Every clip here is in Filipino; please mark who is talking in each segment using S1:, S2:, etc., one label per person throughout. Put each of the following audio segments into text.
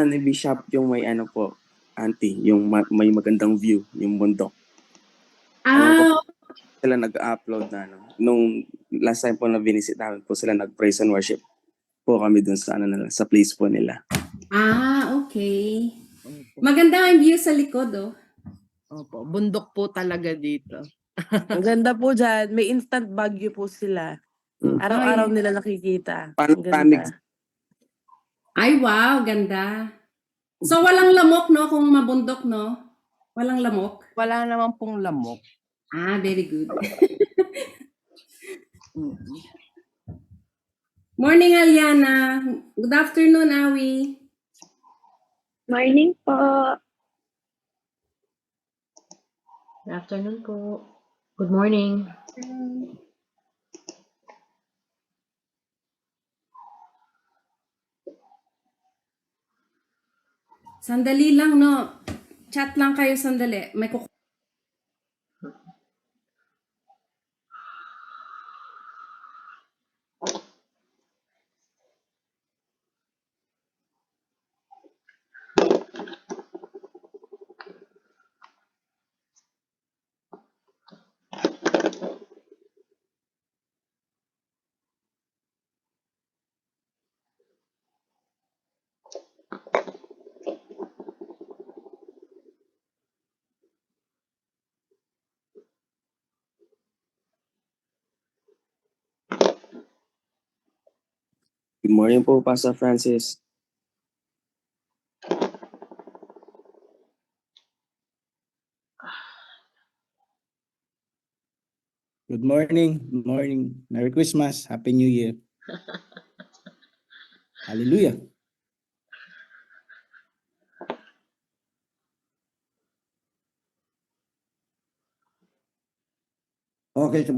S1: ni Bishop yung may ano po, auntie, yung may magandang view, yung bundok. Alam ko sila nag-upload na ano. Nung last time po na binisit namin po sila nag-praise and worship po kami dun sa ano nila, sa place po nila.
S2: Okay. Maganda ang view sa likod, oh.
S3: Opo, bundok po talaga dito.
S4: Ang ganda po dyan. May instant Baguio po sila. Araw-araw nila nakikita. Ang
S1: Panig.
S4: ganda.
S2: Ay, wow, ganda. So, walang lamok, no? Kung mabundok, no? Walang lamok?
S3: Wala naman pong lamok.
S2: Very good. Morning, Aliana. Good afternoon, Awi.
S5: Morning po.
S6: Good afternoon po. Good morning.
S2: Sandali lang, no? Chat lang kayo sandali. May
S1: Good morning po, Pastor Francis.
S7: Good morning. Good morning. Merry Christmas. Happy New Year. Hallelujah.
S8: Okay, so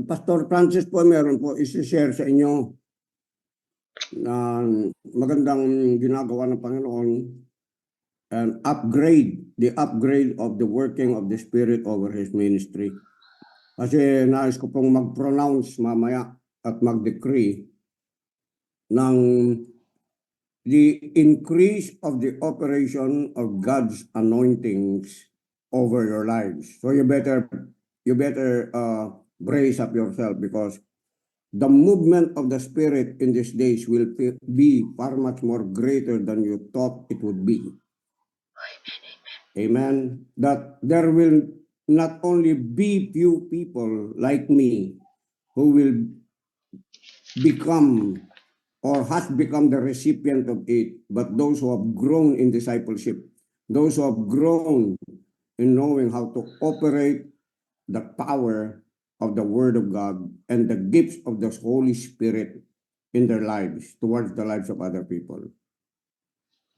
S8: Pastor Francis po meron po isi-share sa inyo na magandang ginagawa ng Panginoon and the upgrade of the working of the Spirit over His ministry. Kasi nais ko pong mag-pronounce mamaya at mag-decree ng the increase of the operation of God's anointings over your lives. So you better brace up yourself because the movement of the Spirit in these days will be far much more greater than you thought it would be. Amen. That there will not only be few people like me who will become or has become the recipient of it, but those who have grown in discipleship, those who have grown in knowing how to operate the power of the Word of God and the gifts of the Holy Spirit in their lives, towards the lives of other people.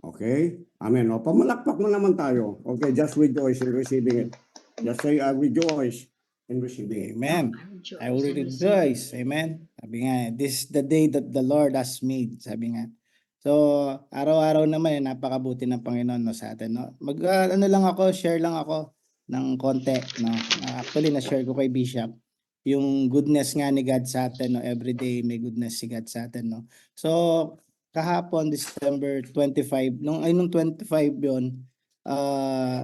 S8: Okay? Amen. O, pamalakpak mo naman tayo. Okay, just rejoice in receiving it. Just say, I rejoice in receiving it.
S7: Amen. I will rejoice. Amen. Sabi nga, this is the day that the Lord has made. Sabi nga. So, araw-araw naman, napakabuti ng Panginoon no, sa atin. No? Share lang ako ng konti. No? Actually, na-share ko kay Bishop yung goodness nga ni God sa atin. No? Every day may goodness si God sa atin. No? So, kahapon, December 25, nung 25 yon,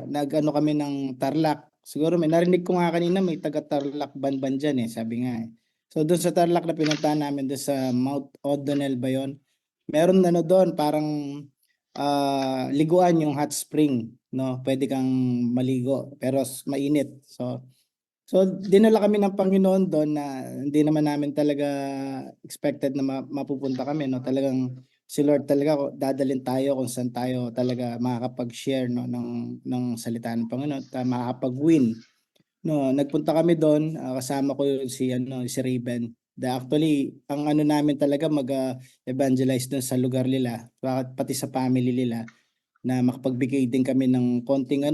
S7: nag-ano kami ng Tarlac. Siguro may narinig ko nga kanina may taga Tarlac Banban dyan sabi nga So doon sa Tarlac na pinuntahan namin doon sa Mount O'Donnell ba yun? Meron doon parang liguan yung hot spring, no? Pwede kang maligo pero mainit. So dinala kami ng Panginoon doon na hindi naman namin talaga expected na mapupunta kami, no? Talagang si Lord talaga dadalhin tayo kung saan tayo talaga makakapag-share no ng salita ng Panginoon, makakapag-win. No, nagpunta kami doon, kasama ko si Raven. Actually, ang ano namin talaga mag-evangelize doon sa lugar nila, pati sa family nila na makapagbigay din kami ng konting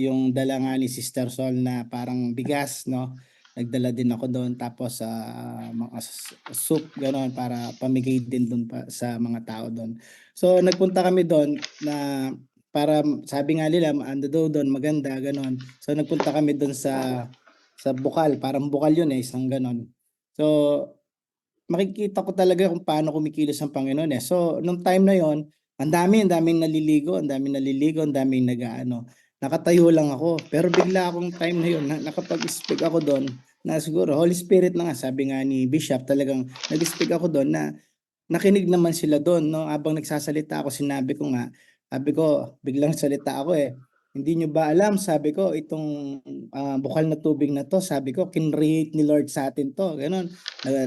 S7: yung dala nga ni Sister Sol na parang bigas, no? Nagdala din ako doon tapos mga soup gano'n para pamigay din doon sa mga tao doon. So nagpunta kami doon na para sabi nga nila ando doon maganda gano'n. So nagpunta kami doon sa bukal, parang bukal yun isang gano'n. So makikita ko talaga kung paano kumikilos ang Panginoon So nung time na yon Ang daming naliligo, ang daming nag-aano. Nakatayo lang ako, pero bigla akong time na yun, nakapag-speak ako doon, na siguro Holy Spirit na nga, sabi nga ni Bishop, talagang nag-speak ako doon na nakinig naman sila doon, no? Habang nagsasalita ako, sinabi ko nga, sabi ko, biglang salita ako eh. Hindi nyo ba alam, sabi ko, itong bukal na tubig na to, sabi ko, kinreate ni Lord sa atin to. Ganon.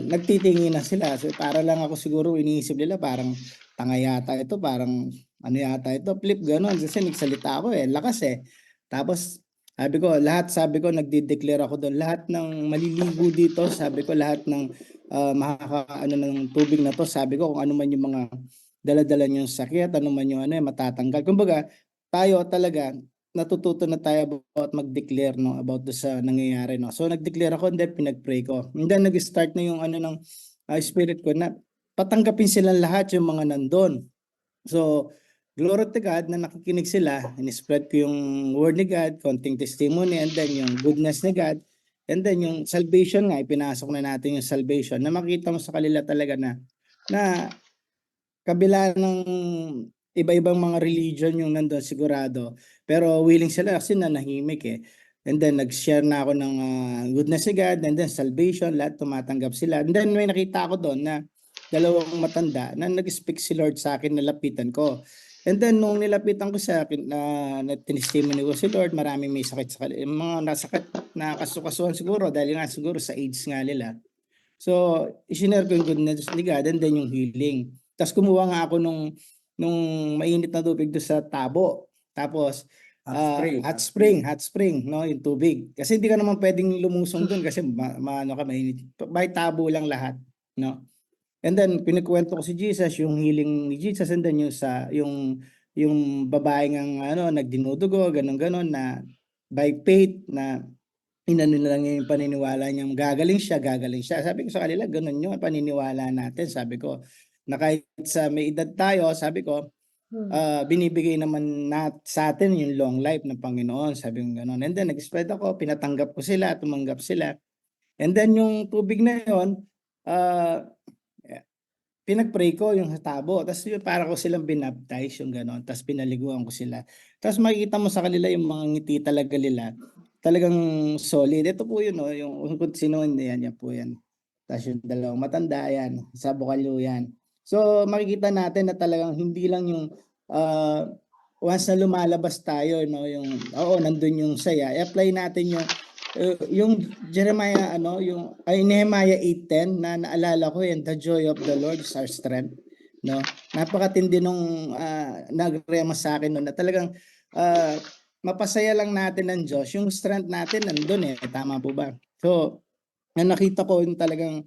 S7: Nagtitingin na sila. So, para lang ako siguro iniisip nila, parang tanga yata ito, parang ano yata ito, flip, ganon. Kasi nagsalita ako eh, lakas eh. Tapos, sabi ko, nagde-declare ako doon, lahat ng maliligo dito, sabi ko, lahat ng makakaano ng tubig na to, sabi ko kung ano man yung mga dala-dala niyong sakit, ano man yung matatanggal. Kumbaga, tayo talaga natututo na tayo about mag-declare no about do sa nangyayari no. So nag-declare ako and then pinag-pray ko. And then nag-start na yung ng spirit ko na patanggapin silang lahat yung mga nandun. So glory to God na nakikinig sila, in-spread ko yung word ni God, konting testimony, and then yung goodness ni God. And then yung salvation nga, ipinasok na natin yung salvation na makita mo sa kanila talaga na kabila ng iba-ibang mga religion yung nandun sigurado. Pero willing sila kasi nanahimik eh. And then nag-share na ako ng goodness ni God and then salvation, lahat tumatanggap sila. And then may nakita ako doon na dalawang matanda na nag-speak si Lord sa akin, nalapitan ko. And then nung nilapitan ko sa akin na tinistimony ko si Lord, maraming may sakit sa mga nasakit na kasukasuhan siguro dahil nga siguro sa AIDS nga nila. So, isinare ko yung goodness ni God and then yung healing. Tapos kumuha nga ako nung mainit na tubig doon sa tabo. Tapos hot spring, no, yung tubig. Kasi hindi ka naman pwedeng lumusong doon kasi maano ka mainit. By tabo lang lahat, no. And then pinikwento ko si Jesus, yung healing ni Jesus, and then yung babae ng nagdinudugo, ganun na by faith na inano na lang yung paniniwala niya, gagaling siya. Sabi ko sa kanila, ganun yung paniniwala natin. Sabi ko, na kahit sa may edad tayo, sabi ko, binibigay naman sa atin yung long life ng Panginoon. Sabi ko ganun. And then nag-spread ako, pinatanggap ko sila, tumanggap sila. And then yung tubig na yun, pinag-pray ko yung tabo. Tapos para ko silang binaptize yung gano'n. Tapos pinaliguan ko sila. Tapos makikita mo sa kanila yung mga ngiti talaga nila. Talagang solid. Ito po yun, no? Yung kung sino yan po yan. Tapos yung dalawang matanda yan. Sa Bukalyo yan. So makikita natin na talagang hindi lang yung once na lumalabas tayo, no? Yung, nandun yung saya. I-apply natin yung Jeremiah Nehemiah 8:10 na naalala ko yan, the joy of the Lord is our strength, no. Napakatindi nung nagrema sa akin no, na talagang mapasaya lang natin ng Diyos, yung strength natin nandun tama po ba? So nakita ko yung talagang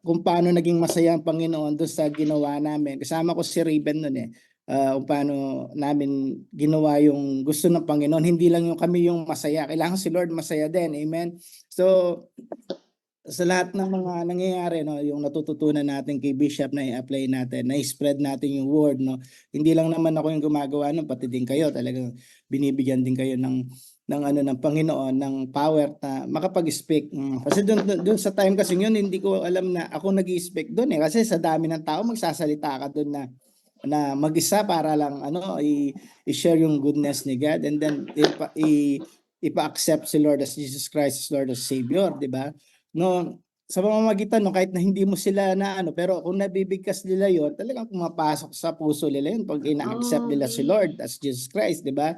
S7: kung paano naging masaya ang Panginoon doon sa ginawa namin. Kasama ko si Raven noon kung paano namin ginawa yung gusto ng Panginoon. Hindi lang yung kami yung masaya. Kailangan si Lord masaya din. Amen? So, sa lahat ng mga nangyayari, no, yung natututunan natin kay Bishop na i-apply natin, na i-spread natin yung word. No? Hindi lang naman ako yung gumagawa nun, pati din kayo. Talagang binibigyan din kayo ng Panginoon, ng power na makapag-speak. Kasi doon sa time kasi yun, hindi ko alam na ako nag-i-speak doon Kasi sa dami ng tao, magsasalita ka doon na mag-isa para lang i-share yung goodness ni God and then ipa-accept si Lord as Jesus Christ as Lord as Savior, di ba? No, sa pamamagitan kahit na hindi mo sila pero kung nabibigkas nila yon, talagang pumapasok sa puso nila yun pag ina-accept nila si Lord as Jesus Christ, di ba?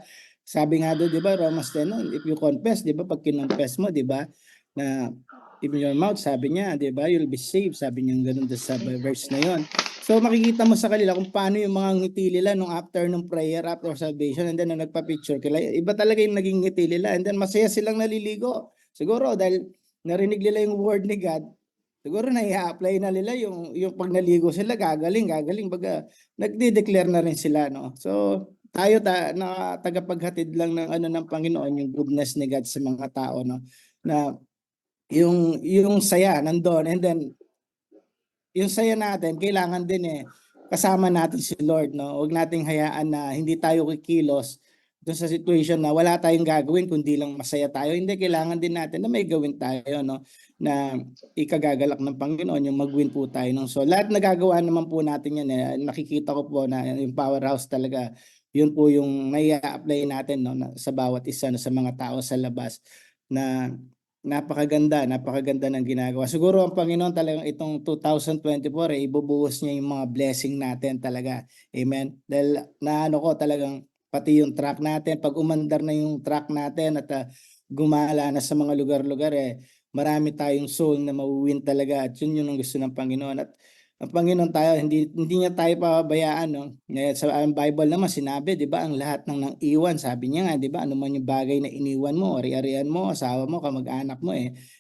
S7: Sabi nga doon, di ba, Romans 10, if you confess, di ba, pag kinonfess mo, di ba, na in your mouth, sabi niya, di ba, you'll be saved, sabi niya ganun sa verse na yon. So makikita mo sa kanila kung paano yung mga ngiti nila nung after nung prayer, after salvation, and then nung nagpa-picture nila, iba talaga yung naging ngiti nila, and then masaya silang naliligo. Siguro dahil narinig nila yung word ni God, siguro na i-apply na nila yung pag naligo sila, gagaling, baga nagde-declare na rin sila, no? So tayo na tagapaghatid lang ng ng Panginoon, yung goodness ni God sa mga tao, no? Na yung saya nandoon, and then yung saya natin, kailangan din kasama natin si Lord, no? Huwag nating hayaan na hindi tayo kikilos dun sa situation na wala tayong gagawin kundi lang masaya tayo. Hindi, kailangan din natin na may gawin tayo, no? Na ikagagalak ng Panginoon, yung mag-win po tayo ng soul. Lahat nagagawa naman po natin yan. Nakikita ko po na yung powerhouse talaga, yun po yung may apply natin, no, sa bawat isa, no, sa mga tao sa labas na napakaganda ng ginagawa. Siguro ang Panginoon talagang itong 2024 ibubuhos niya yung mga blessing natin talaga. Amen. Dahil naano ko talagang pati yung track natin, pag umandar na yung track natin at gumala na sa mga lugar-lugar, marami tayong soul na mawuwin talaga at yun yung gusto ng Panginoon. At ang Panginoon tayo, hindi niya tayo pababayaan, no? Ngayon, sa Bible naman sinabi, di ba, ang lahat ng iwan, sabi niya nga, di ba, ano man yung bagay na iniwan mo, ari-arian mo, asawa mo, kamag-anak mo,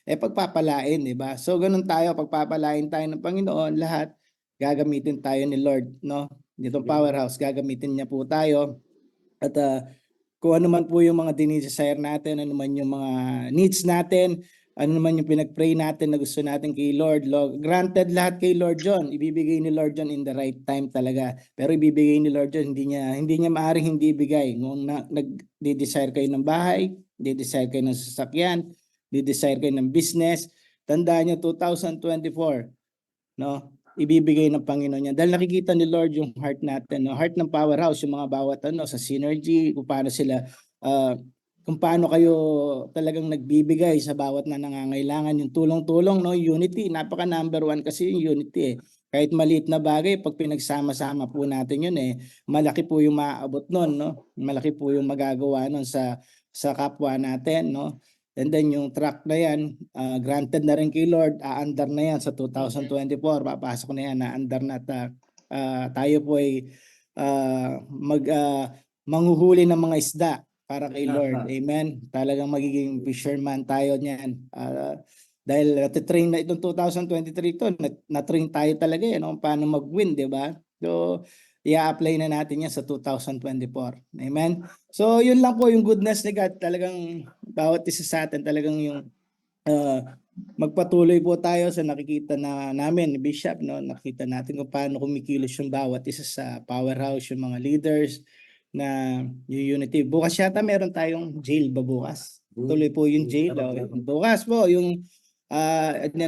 S7: pagpapalain, di ba? So, ganun tayo, pagpapalain tayo ng Panginoon, lahat, gagamitin tayo ni Lord, no? Ditong powerhouse, gagamitin niya po tayo. At kung ano man po yung mga dinisire natin, ano man yung mga needs natin, ano naman yung pinag-pray natin na gusto natin kay Lord, granted lahat kay Lord John. Ibibigay ni Lord John in the right time talaga. Pero ibibigay ni Lord John, hindi niya maaring hindi ibigay. Kung nag-desire kayo ng bahay, nag-desire kayo ng sasakyan, nag-desire kayo ng business, tandaan nyo 2024, no? Ibibigay ng Panginoon niya. Dahil nakikita ni Lord yung heart natin, no? Heart ng powerhouse, yung mga bawat sa synergy, kung paano sila kung paano kayo talagang nagbibigay sa bawat na nangangailangan, yung tulong-tulong, no? Unity, napaka number one kasi yung unity. Kahit maliit na bagay, pag pinagsama-sama po natin yun, malaki po yung maaabot nun, no? Malaki po yung magagawa nun sa kapwa natin, no? And then yung track na yan, granted na rin kay Lord, aandar na yan sa 2024, papasok na yan, aandar na tayo po ay manghuhuli ng mga isda para kay Lord. Amen. Talagang magiging fisherman tayo niyan. Dahil natitrain na itong 2023 to, na-train tayo talaga yan kung paano mag-win, di ba? So, i-apply na natin yan sa 2024. Amen. So, yun lang po yung goodness ni God. Talagang bawat isa sa atin, talagang yung magpatuloy po tayo sa nakikita namin ni Bishop, no? Nakita natin kung paano kumikilos yung bawat isa sa powerhouse, yung mga leaders, na yung unity. Bukas yata meron tayong jail ba bukas? Tuloy po yung jail. Bukas po yung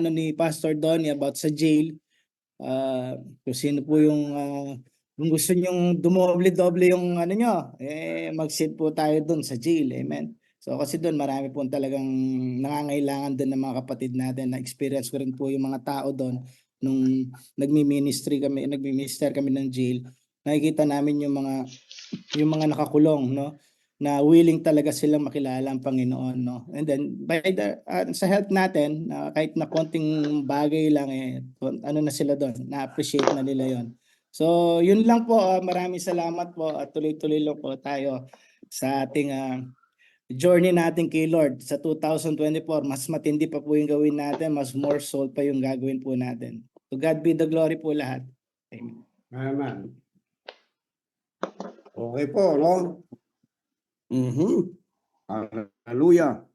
S7: ni Pastor Donnie about sa jail. Kung sino po yung kung gusto nyong dumoble-doble yung nyo, mag-sit po tayo doon sa jail. Amen. So kasi doon marami po talagang nangangailangan doon ng mga kapatid natin. Na-experience ko rin po yung mga tao doon nung nagmi-minister kami ng jail. Nakikita namin yung mga nakakulong, no, na willing talaga silang makilala ang Panginoon, no. And then by sa help natin, kahit na konting bagay lang na sila doon, na-appreciate na nila yon. So yun lang po, maraming salamat po at tuloy-tuloy lang po tayo sa ating journey natin kay Lord sa 2024. Mas matindi pa po yung gawin natin, mas more soul pa yung gagawin po natin. To God be the glory po lahat. Amen.
S8: Amen. Okay po, no? Hallelujah.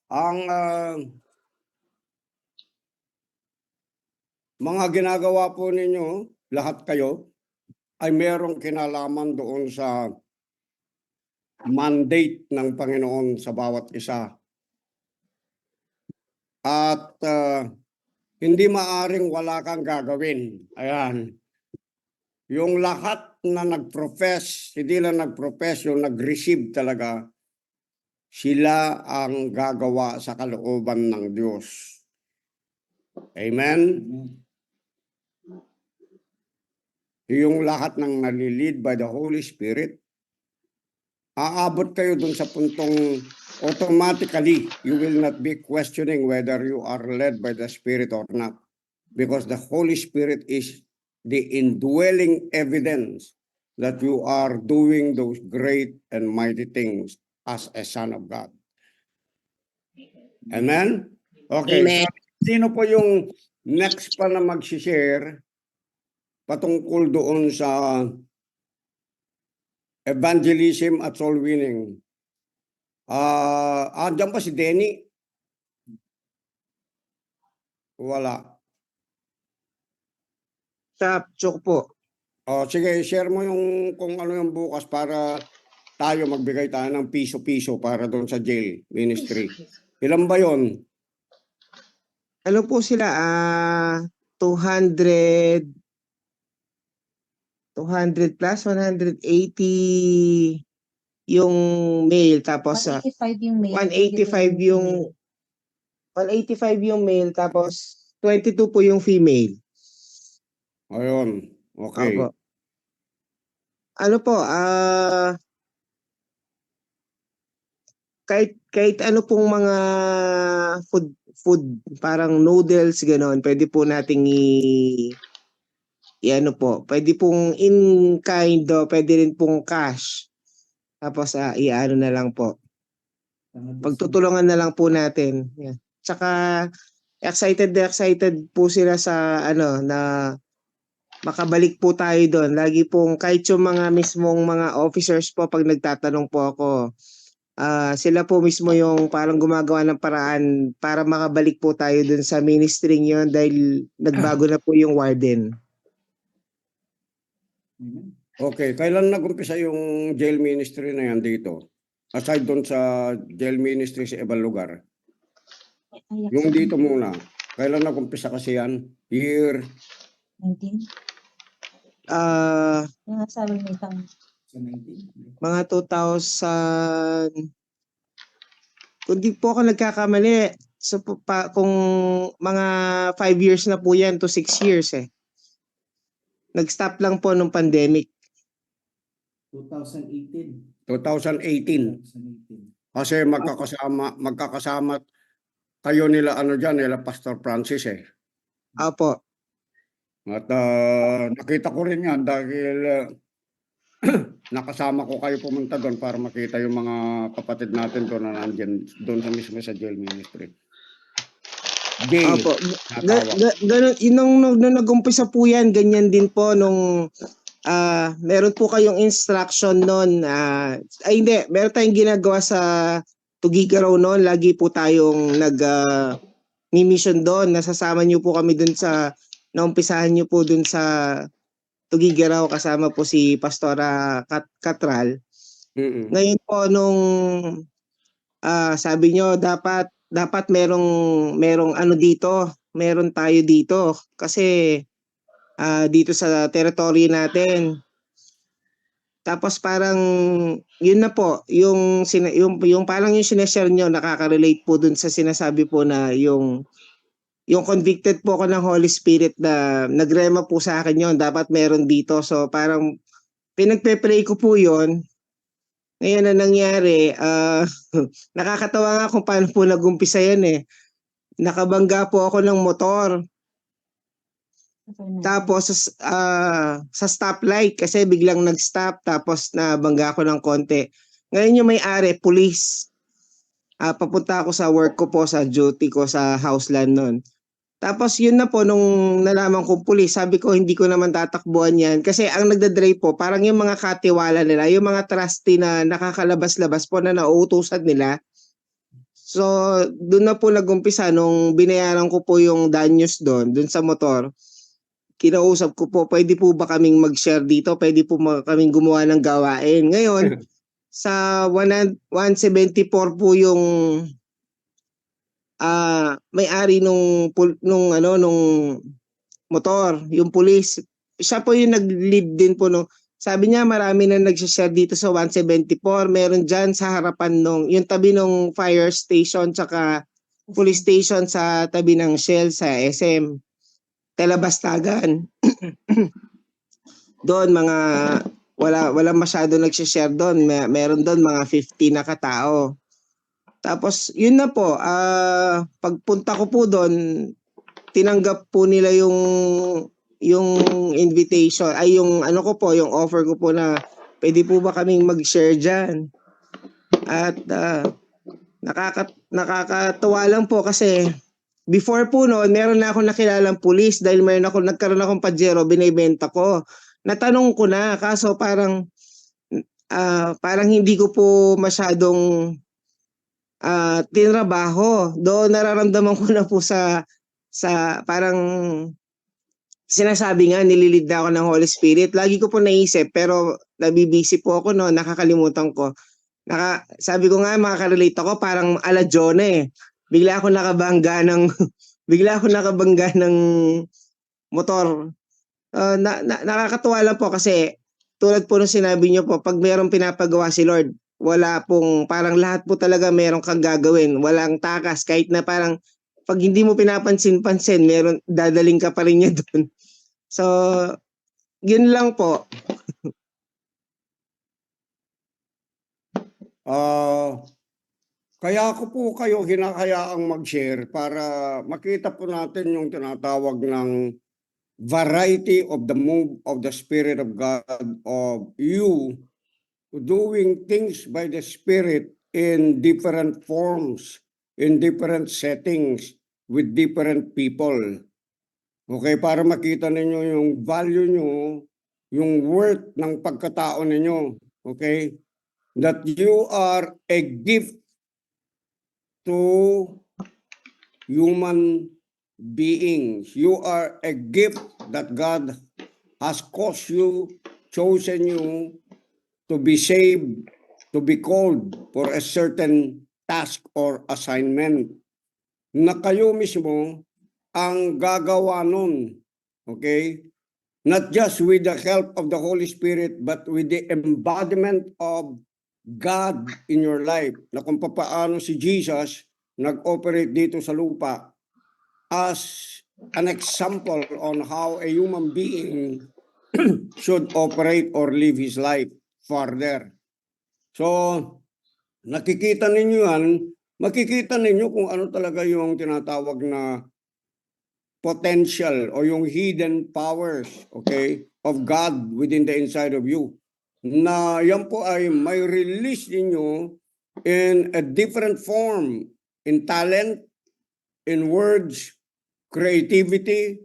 S8: Ang mga ginagawa po ninyo, lahat kayo, ay merong kinalaman doon sa mandate ng Panginoon sa bawat isa. At hindi maaring wala kang gagawin. Ayan. Yung lahat na nag-profess, hindi lang nag-profess, yung nag-receive talaga, sila ang gagawa sa kalooban ng Diyos. Amen? Yung lahat ng nalilid by the Holy Spirit, aabot kayo dun sa puntong automatically, you will not be questioning whether you are led by the Spirit or not. Because the Holy Spirit is the indwelling evidence that you are doing those great and mighty things as a son of God. Amen? Okay,
S4: Amen.
S8: so sino po yung next pa na mag-share patungkol doon sa evangelism at soul winning? Diyan pa si Denny? Wala.
S9: Chok po.
S8: Sige, share mo yung kung ano yung bukas para tayo magbigay tayo ng piso-piso para doon sa jail ministry. Ilan ba yon?
S9: Ano po sila? 200 plus, 180 yung male, tapos
S10: 185 yung male.
S9: 185 yung male, tapos 22 po yung female.
S8: Ayun. Okay.
S9: Opo. Ano po, kahit ano pong mga food parang noodles gano'n, pwede po nating i-ano po, pwede pong in kind o pwede rin pong cash. Tapos i-ano na lang po. Pagtutulungan na lang po natin. Yeah. Tsaka excited po sila sa ano na makabalik po tayo doon. Lagi pong kahit yung mga mismong mga officers po pag nagtatanong po ako, sila po mismo yung parang gumagawa ng paraan para makabalik po tayo doon sa ministry yun dahil nagbago na po yung warden.
S8: Okay, kailan nag-umpisa yung jail ministry na yan dito? Aside doon sa jail ministry sa ibang lugar. Yung dito muna. Kailan nag-umpisa kasi yan? Year?
S10: 19. Yung sabi mo itang.
S9: Mga 2000, kung di po ako nagkakamali, so kung mga 5 years na po yan to 6 years eh. Nag-stop lang po nung pandemic.
S7: 2018.
S8: 2018. Kasi magkakasama kayo nila nila Pastor Francis eh.
S9: Opo.
S8: At nakita ko rin yan dahil nakasama ko kayo pumunta doon para makita yung mga kapatid natin doon na nandyan doon sa mismo sa jail ministry. Jail.
S9: Opo. Nung nag-umpisa po yan, ganyan din po nung meron po kayong instruction noon. Hindi, meron tayong ginagawa sa Tugigaraw noon. Lagi po tayong ni-mission doon. Nasasama niyo po kami doon naumpisahan niyo po doon sa Tugigaraw kasama po si Pastora Catral. Ngayon po nung sabi niyo dapat merong ano dito, meron tayo dito kasi dito sa territory natin. Tapos parang yun na po, yung parang yung sineshare nyo nakaka-relate po dun sa sinasabi po na yung convicted po ako ng Holy Spirit na nagrema po sa akin yon, dapat meron dito. So parang pinagpe-pray ko po yon. Ngayon na nangyari, nakakatawa nga kung paano po nag-umpisa yan eh. Nakabangga po ako ng motor. Tapos sa stoplight kasi biglang nag-stop tapos nabangga ako ng konti. Ngayon yung may-ari, police. Papunta ako sa work ko po, sa duty ko sa Houseland noon. Tapos yun na po nung nalaman kong police, sabi ko hindi ko naman tatakbuhan yan. Kasi ang nagdadrive po, parang yung mga katiwala nila, yung mga trustee na nakakalabas-labas po na nauutusan nila. So doon na po nag-umpisa nung binayaran ko po yung danyos doon sa motor. Kinausap ko po, pwede po ba kaming mag-share dito? Pwede po kaming gumawa ng gawain. Ngayon, sa 174 po yung may-ari nung motor, yung police. Siya po yung nag-lead din po sabi niya marami na nag-share dito sa 174. Meron dyan sa harapan yung tabi ng fire station tsaka police station sa tabi ng Shell sa SM. Telebastagan. Doon mga wala masyado nag-share doon. Meron doon mga 50 na katao. Tapos yun na po, pagpunta ko po doon, tinanggap po nila yung invitation, ay yung yung offer ko po na pwede po ba kaming mag-share dyan. At nakakatawa lang po kasi before po noon, meron na akong nakilalang pulis dahil nagkaroon akong Pajero, binibenta ko. Natanong ko na, kaso parang hindi ko po masyadong tinrabaho. Doon nararamdaman ko na po sa parang sinasabi nga, nililid na ako ng Holy Spirit. Lagi ko po naisip, pero nabibisi po ako, no, nakakalimutan ko. Sabi ko nga, makakarelate ako, parang ala Jonah eh. Bigla ako nakabangga ng, bigla ako nakabangga ng motor. Nakakatuwa lang po kasi, tulad po nung sinabi niyo po, pag mayroong pinapagawa si Lord, wala pong, parang lahat po talaga mayroong kang gagawin. Walang takas, kahit na parang, pag hindi mo pinapansin-pansin, meron, dadaling ka pa rin niya doon. So, yun lang po.
S8: Kaya ko po kayo hinahayaang mag-share para makita po natin yung tinatawag ng variety of the move of the Spirit of God, of you doing things by the Spirit in different forms, in different settings, with different people. Okay, para makita ninyo yung value nyo, yung worth ng pagkatao ninyo. Okay? That you are a gift to human beings. You are a gift that God has caused you, chosen you to be saved, to be called for a certain task or assignment. Na kayo mismo ang gagawa nun. Okay? Not just with the help of the Holy Spirit, but with the embodiment of God in your life. Na kung paano si Jesus nag-operate dito sa lupa as an example on how a human being should operate or live his life further. So, nakikita ninyo yan, makikita ninyo kung ano talaga yung tinatawag na potential o yung hidden powers, okay, of God within the inside of you. Na yan po ay may release ninyo in a different form, in talent, in words, creativity,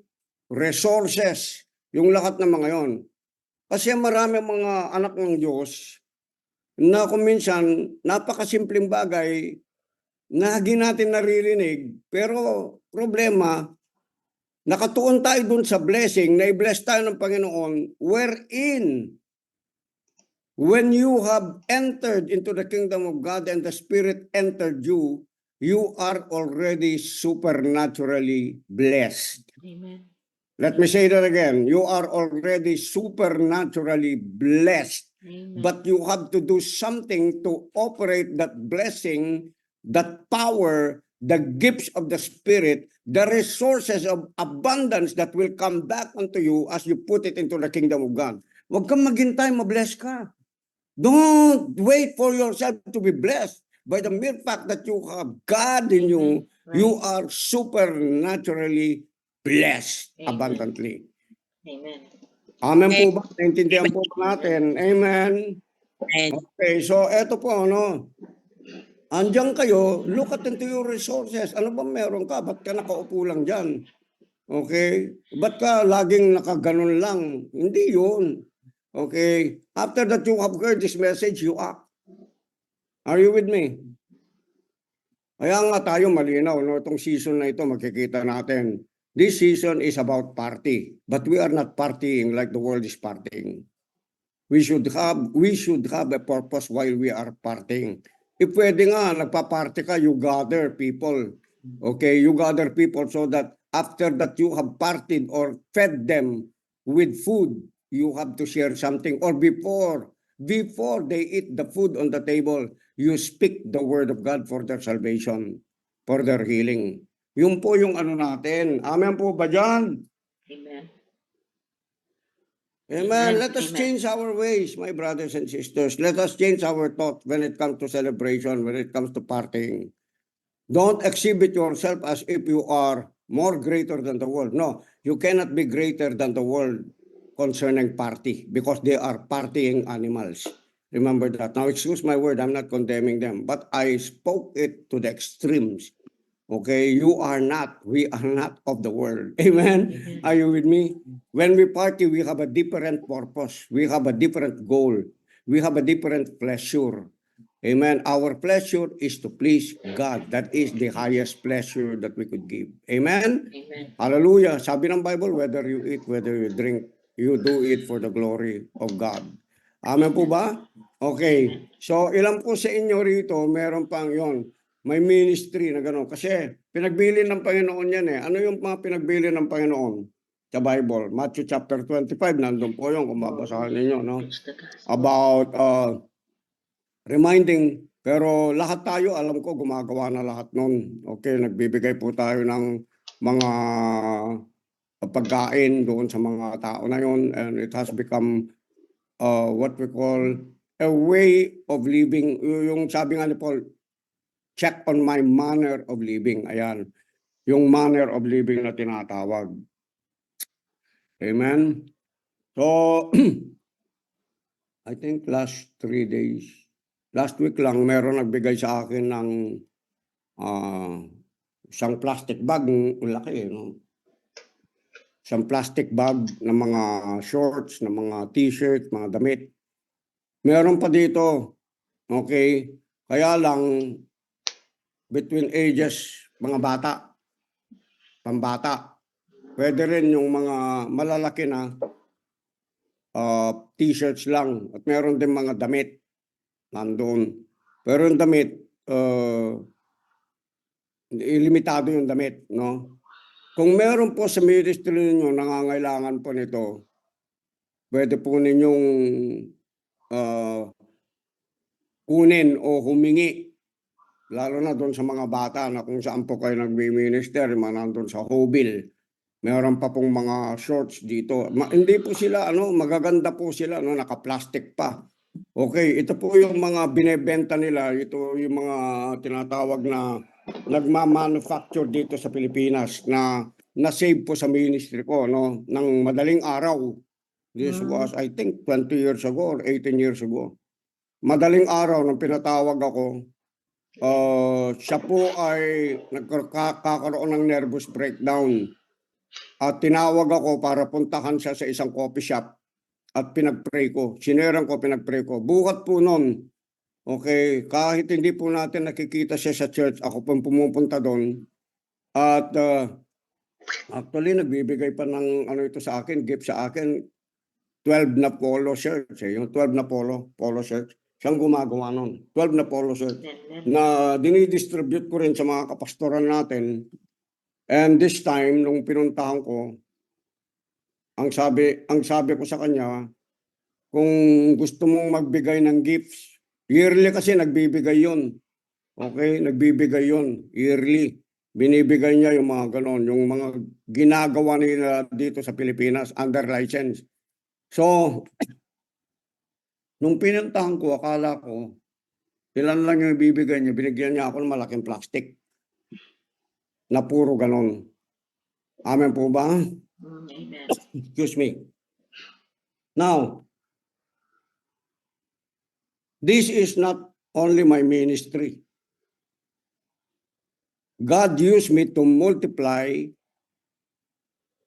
S8: resources, yung lahat ng mga yon. Kasi marami mga anak ng Diyos na kung minsan napakasimpleng bagay na hindi natin naririnig, pero problema, nakatuon tayo dun sa blessing, na i-bless tayo ng Panginoon, wherein when you have entered into the kingdom of God and the Spirit entered you, you are already supernaturally blessed.
S6: Amen.
S8: Let me say that again. You are already supernaturally blessed.
S6: Amen.
S8: But you have to do something to operate that blessing, that power, the gifts of the Spirit, the resources of abundance that will come back unto you as you put it into the kingdom of God. Huwag kang maghintay, mabless ka. Don't wait for yourself to be blessed. By the mere fact that you have God in you,
S6: Right.
S8: you are supernaturally blessed
S6: Amen.
S8: abundantly.
S6: Amen.
S8: Amen po ba? Naintindihan po ba natin? Amen.
S4: And
S8: Okay, so eto po, ano, andyan kayo, look at into your resources. Ano ba meron ka? Ba't ka nakaupo lang dyan? Okay? Ba't ka laging nakaganon lang? Hindi yun. Okay? After that you have heard this message, you act. Are you with me? Kaya nga tayo malinaw, no? Itong season na ito, makikita natin. This season is about party. But we are not partying like the world is partying. We should have a purpose while we are partying. If pwede nga, nagpa-party ka, you gather people. Okay, you gather people so that after that you have partied or fed them with food, you have to share something. Or before they eat the food on the table, you speak the word of God for their salvation, for their healing. Yun po yung ano natin. Amen po ba dyan?
S6: Amen.
S8: Amen. Let us
S6: Amen.
S8: change our ways, my brothers and sisters. Let us change our thought when it comes to celebration, when it comes to partying. Don't exhibit yourself as if you are more greater than the world. No, you cannot be greater than the world concerning party because they are partying animals. Remember that. Now, excuse my word, I'm not condemning them, but I spoke it to the extremes. Okay, you are not, we are not of the world. Amen?
S6: Amen.
S8: Are you with me? When we party, we have a different purpose. We have a different goal. We have a different pleasure. Amen. Our pleasure is to please God. That is the highest pleasure that we could give. Amen.
S6: Amen.
S8: Hallelujah. Sabi ng Bible, whether you eat, whether you drink, you do it for the glory of God. Amen po ba? Okay. So, ilan po sa inyo rito, meron pang yon, may ministry na gano'n. Kasi, pinagbili ng Panginoon yan eh. Ano yung mga pinagbili ng Panginoon? Sa Bible, Matthew chapter 25, nandun po yun, kung babasahin ninyo, no?
S6: Preach the gospel.
S8: About reminding, pero lahat tayo, alam ko, gumagawa na lahat nun. Okay, nagbibigay po tayo ng mga pagkain doon sa mga tao na yun, and it has become what we call a way of living. Yung sabi nga ni Paul, check on my manner of living. Ayan, yung manner of living na tinatawag. Amen. So, I think last 3 days, last week lang, meron nagbigay sa akin ng isang plastic bag, ang laki, no? Isang plastic bag ng mga shorts, ng mga t-shirt, mga damit. Meron pa dito, okay, kaya lang, between ages, mga bata, pambata. Pwede rin yung mga malalaki na t-shirts lang. At meron din mga damit nandun. Pero yung damit, limitado yung damit, no? Kung meron po sa ministry ninyo nangangailangan po nito, pwede po ninyong kunin o humingi. Lalo na doon sa mga bata na kung saan po kayo nagmi-minister, mga nandun sa Hobil. Meron pa pong mga shorts dito. Hindi po sila, magaganda po sila, naka-plastic pa. Okay, ito po yung mga binebenta nila. Ito yung mga tinatawag na nagma-manufacture dito sa Pilipinas na na-save po sa ministry ko, no, ng madaling araw. This was, I think, 20 years ago or 18 years ago. Madaling araw nang pinatawag ako, siya po ay nagkakaroon ng nervous breakdown. At tinawag ako para puntahan siya sa isang coffee shop at pinag-pray ko. Sinerang ko, pinag-pray ko. Bukat po nun, okay, kahit hindi po natin nakikita siya sa church, ako po pumupunta doon. At actually, nagbibigay pa ng ito sa akin, gift sa akin, 12 na polo shirts. Yung 12 na polo shirts. Siyang gumagawa nun. 12 na polo shirts na dinidistribute ko rin sa mga kapastoran natin. And this time, nung pinuntahan ko, ang sabi ko sa kanya, kung gusto mong magbigay ng gifts, yearly kasi nagbibigay yun. Okay, nagbibigay yun, yearly. Binibigay niya yung mga ganon, yung mga ginagawa nila dito sa Pilipinas under license. So, nung pinuntahan ko, akala ko, ilan lang yung ibibigay niya, binigyan niya ako ng malaking plastic na puro ganon. Amen po ba?
S6: Amen.
S8: Excuse me. Now, this is not only my ministry. God used me to multiply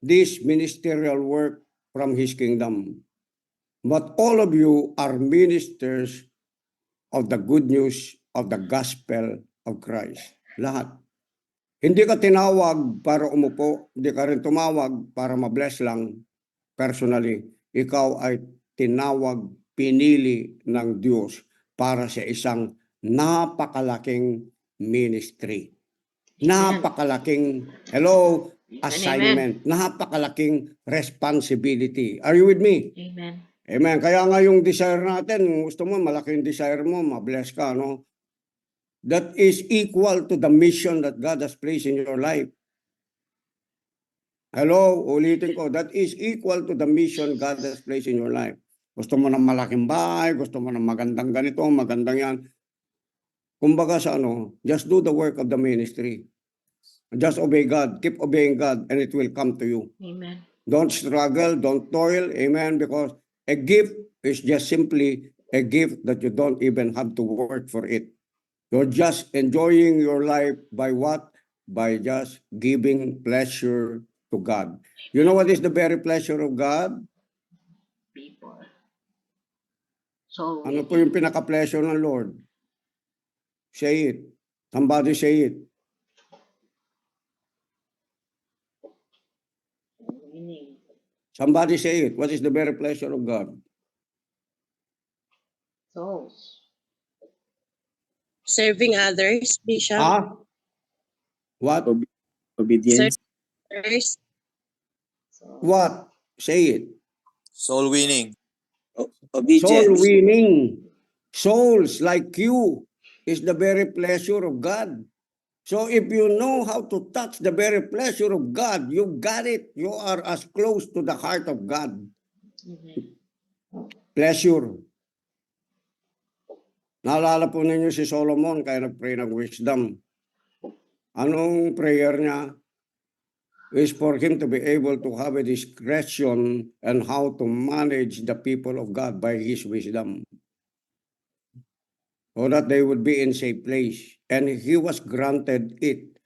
S8: this ministerial work from His kingdom. But all of you are ministers of the good news of the gospel of Christ. Lahat. Hindi ka tinawag para umupo, hindi ka rin tumawag para ma-bless lang personally. Ikaw ay tinawag, pinili ng Diyos para sa isang napakalaking ministry. Napakalaking, assignment. Napakalaking responsibility. Are you with me?
S6: Amen.
S8: Amen. Kaya nga yung desire natin, gusto mo, malaking desire mo, ma-bless ka, no? That is equal to the mission that God has placed in your life. Ulitin ko, that is equal to the mission God has placed in your life. Gusto mo ng malaking bahay, gusto mo ng magandang ganito, magandang yan. Kumbaga sa just do the work of the ministry. Just obey God, keep obeying God, and it will come to you.
S6: Amen.
S8: Don't struggle, don't toil, amen, because a gift is just simply a gift that you don't even have to work for it. You're just enjoying your life by what? By just giving pleasure to God. You know what is the very pleasure of God?
S6: People. So,
S8: Ano po yung pinaka-pleasure ng Lord? Say it. Somebody say it. Somebody say it. What is the very pleasure of God?
S6: Souls.
S4: Serving others, Bishop.
S8: Ah? What?
S1: Obedience.
S4: Others.
S8: What? Say it.
S11: Soul winning.
S8: Soul winning. Souls like you is the very pleasure of God. So if you know how to touch the very pleasure of God, you got it. You are as close to the heart of God. Pleasure. Naalala po ninyo si Solomon kaya nag-pray ng wisdom. Anong prayer niya? Is for him to be able to have a discretion and how to manage the people of God by his wisdom. So that they would be in safe place. And he was granted it.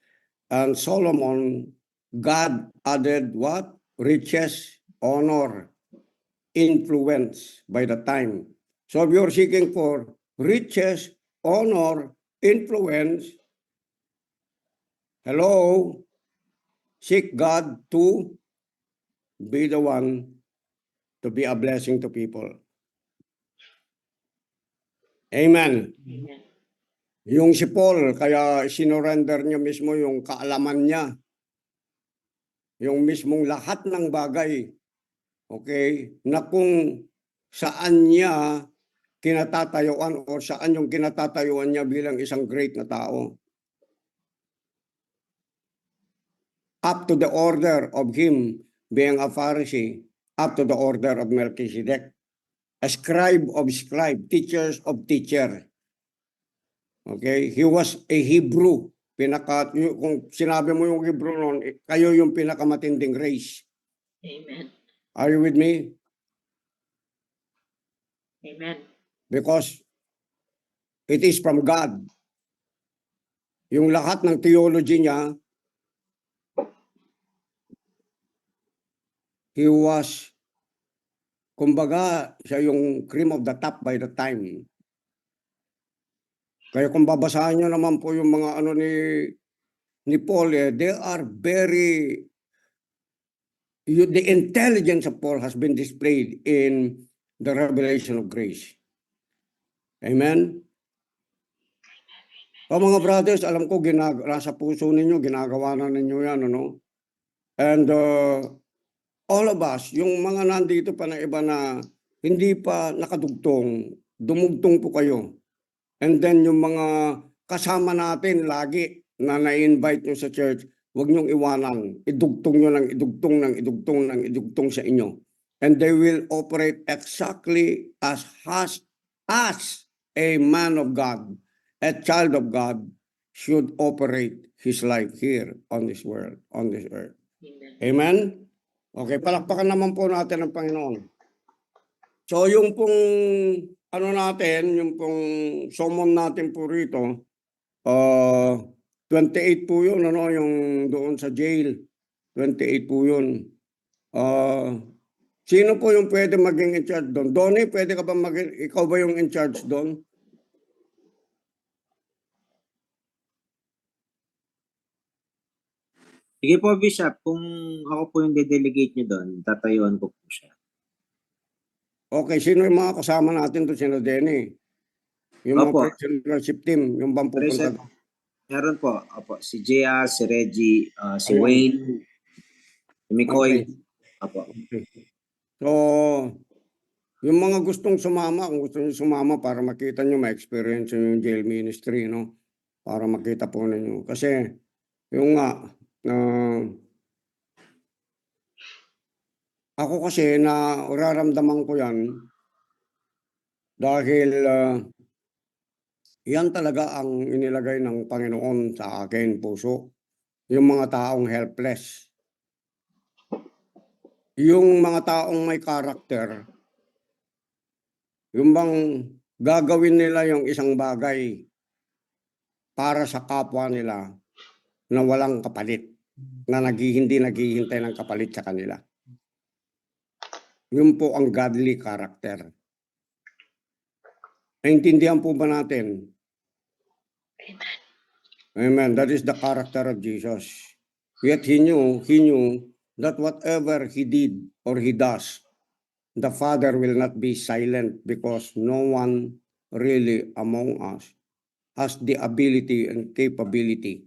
S8: And Solomon, God added what? Riches, honor, influence by the time. So if you're seeking for riches, honor, influence, hello, seek God to be the one to be a blessing to people. Amen.
S6: Amen.
S8: Yung si Paul, kaya sinurrender niya mismo yung kaalaman niya. Yung mismong lahat ng bagay. Okay? Na kung saan niya kinatatayuan o saan yung kinatatayuan niya bilang isang great na tao. Up to the order of him being a Pharisee, up to the order of Melchizedek. A scribe of scribe, teachers of teacher. Okay? He was a Hebrew. Kung sinabi mo yung Hebrew noon, kayo yung pinakamatinding race.
S6: Amen.
S8: Are you with me?
S6: Amen.
S8: Because it is from God. Yung lahat ng theology niya, he was, kumbaga, siya yung cream of the top by the time. Kaya kung babasahin nyo naman po yung mga ano ni Paul, they are very, the intelligence of Paul has been displayed in the revelation of grace. Amen? O mga brothers, alam ko nasa puso ninyo, ginagawa na ninyo yan, ano? And all of us, yung mga nandito pa na iba na hindi pa nakadugtong, dumugtong po kayo. And then yung mga kasama natin lagi na na-invite nyo sa church, huwag nyong iwanan. Idugtong nyo ng idugtong ng idugtong ng idugtong sa inyo. And they will operate exactly as a man of God, a child of God, should operate his life here on this world, on this earth.
S6: Amen.
S8: Amen? Okay, palakpakan naman po natin ang Panginoon. So yung pong ano natin, yung pong summon natin po rito, 28 po yun, ano, yung doon sa jail. 28 po yun. Sino po yung pwede maging in charge doon? Donnie, pwede ka ba ikaw ba yung in charge doon?
S12: Sige po, Bishop, kung ako po yung de-delegate nyo doon, tatayuan ko po siya.
S8: Okay, sino yung mga kasama natin doon? Sino Denny? Yung
S12: Opo.
S8: mga leadership team, yung bang pupunta doon?
S12: Meron po. Opo. Si JR, si Reggie, si
S8: Ayun.
S12: Wayne, si McCoy.
S8: Okay.
S12: Opo.
S8: Okay. So, yung mga gustong sumama, kung gusto nyo sumama para makita nyo, ma-experience nyo yung jail ministry, no? Para makita po ninyo. Kasi, yung nga, ako kasi nararamdaman ko yan dahil yan talaga ang inilagay ng Panginoon sa akin puso. Yung mga taong helpless. Yung mga taong may karakter. Yung bang gagawin nila yung isang bagay para sa kapwa nila na walang kapalit. Na hindi naghihintay ng kapalit sa kanila. Yun po ang godly character. Naintindihan po ba natin? Amen. That is the character of Jesus. Yet he knew that whatever he did or he does, the Father will not be silent, because no one really among us has the ability and capability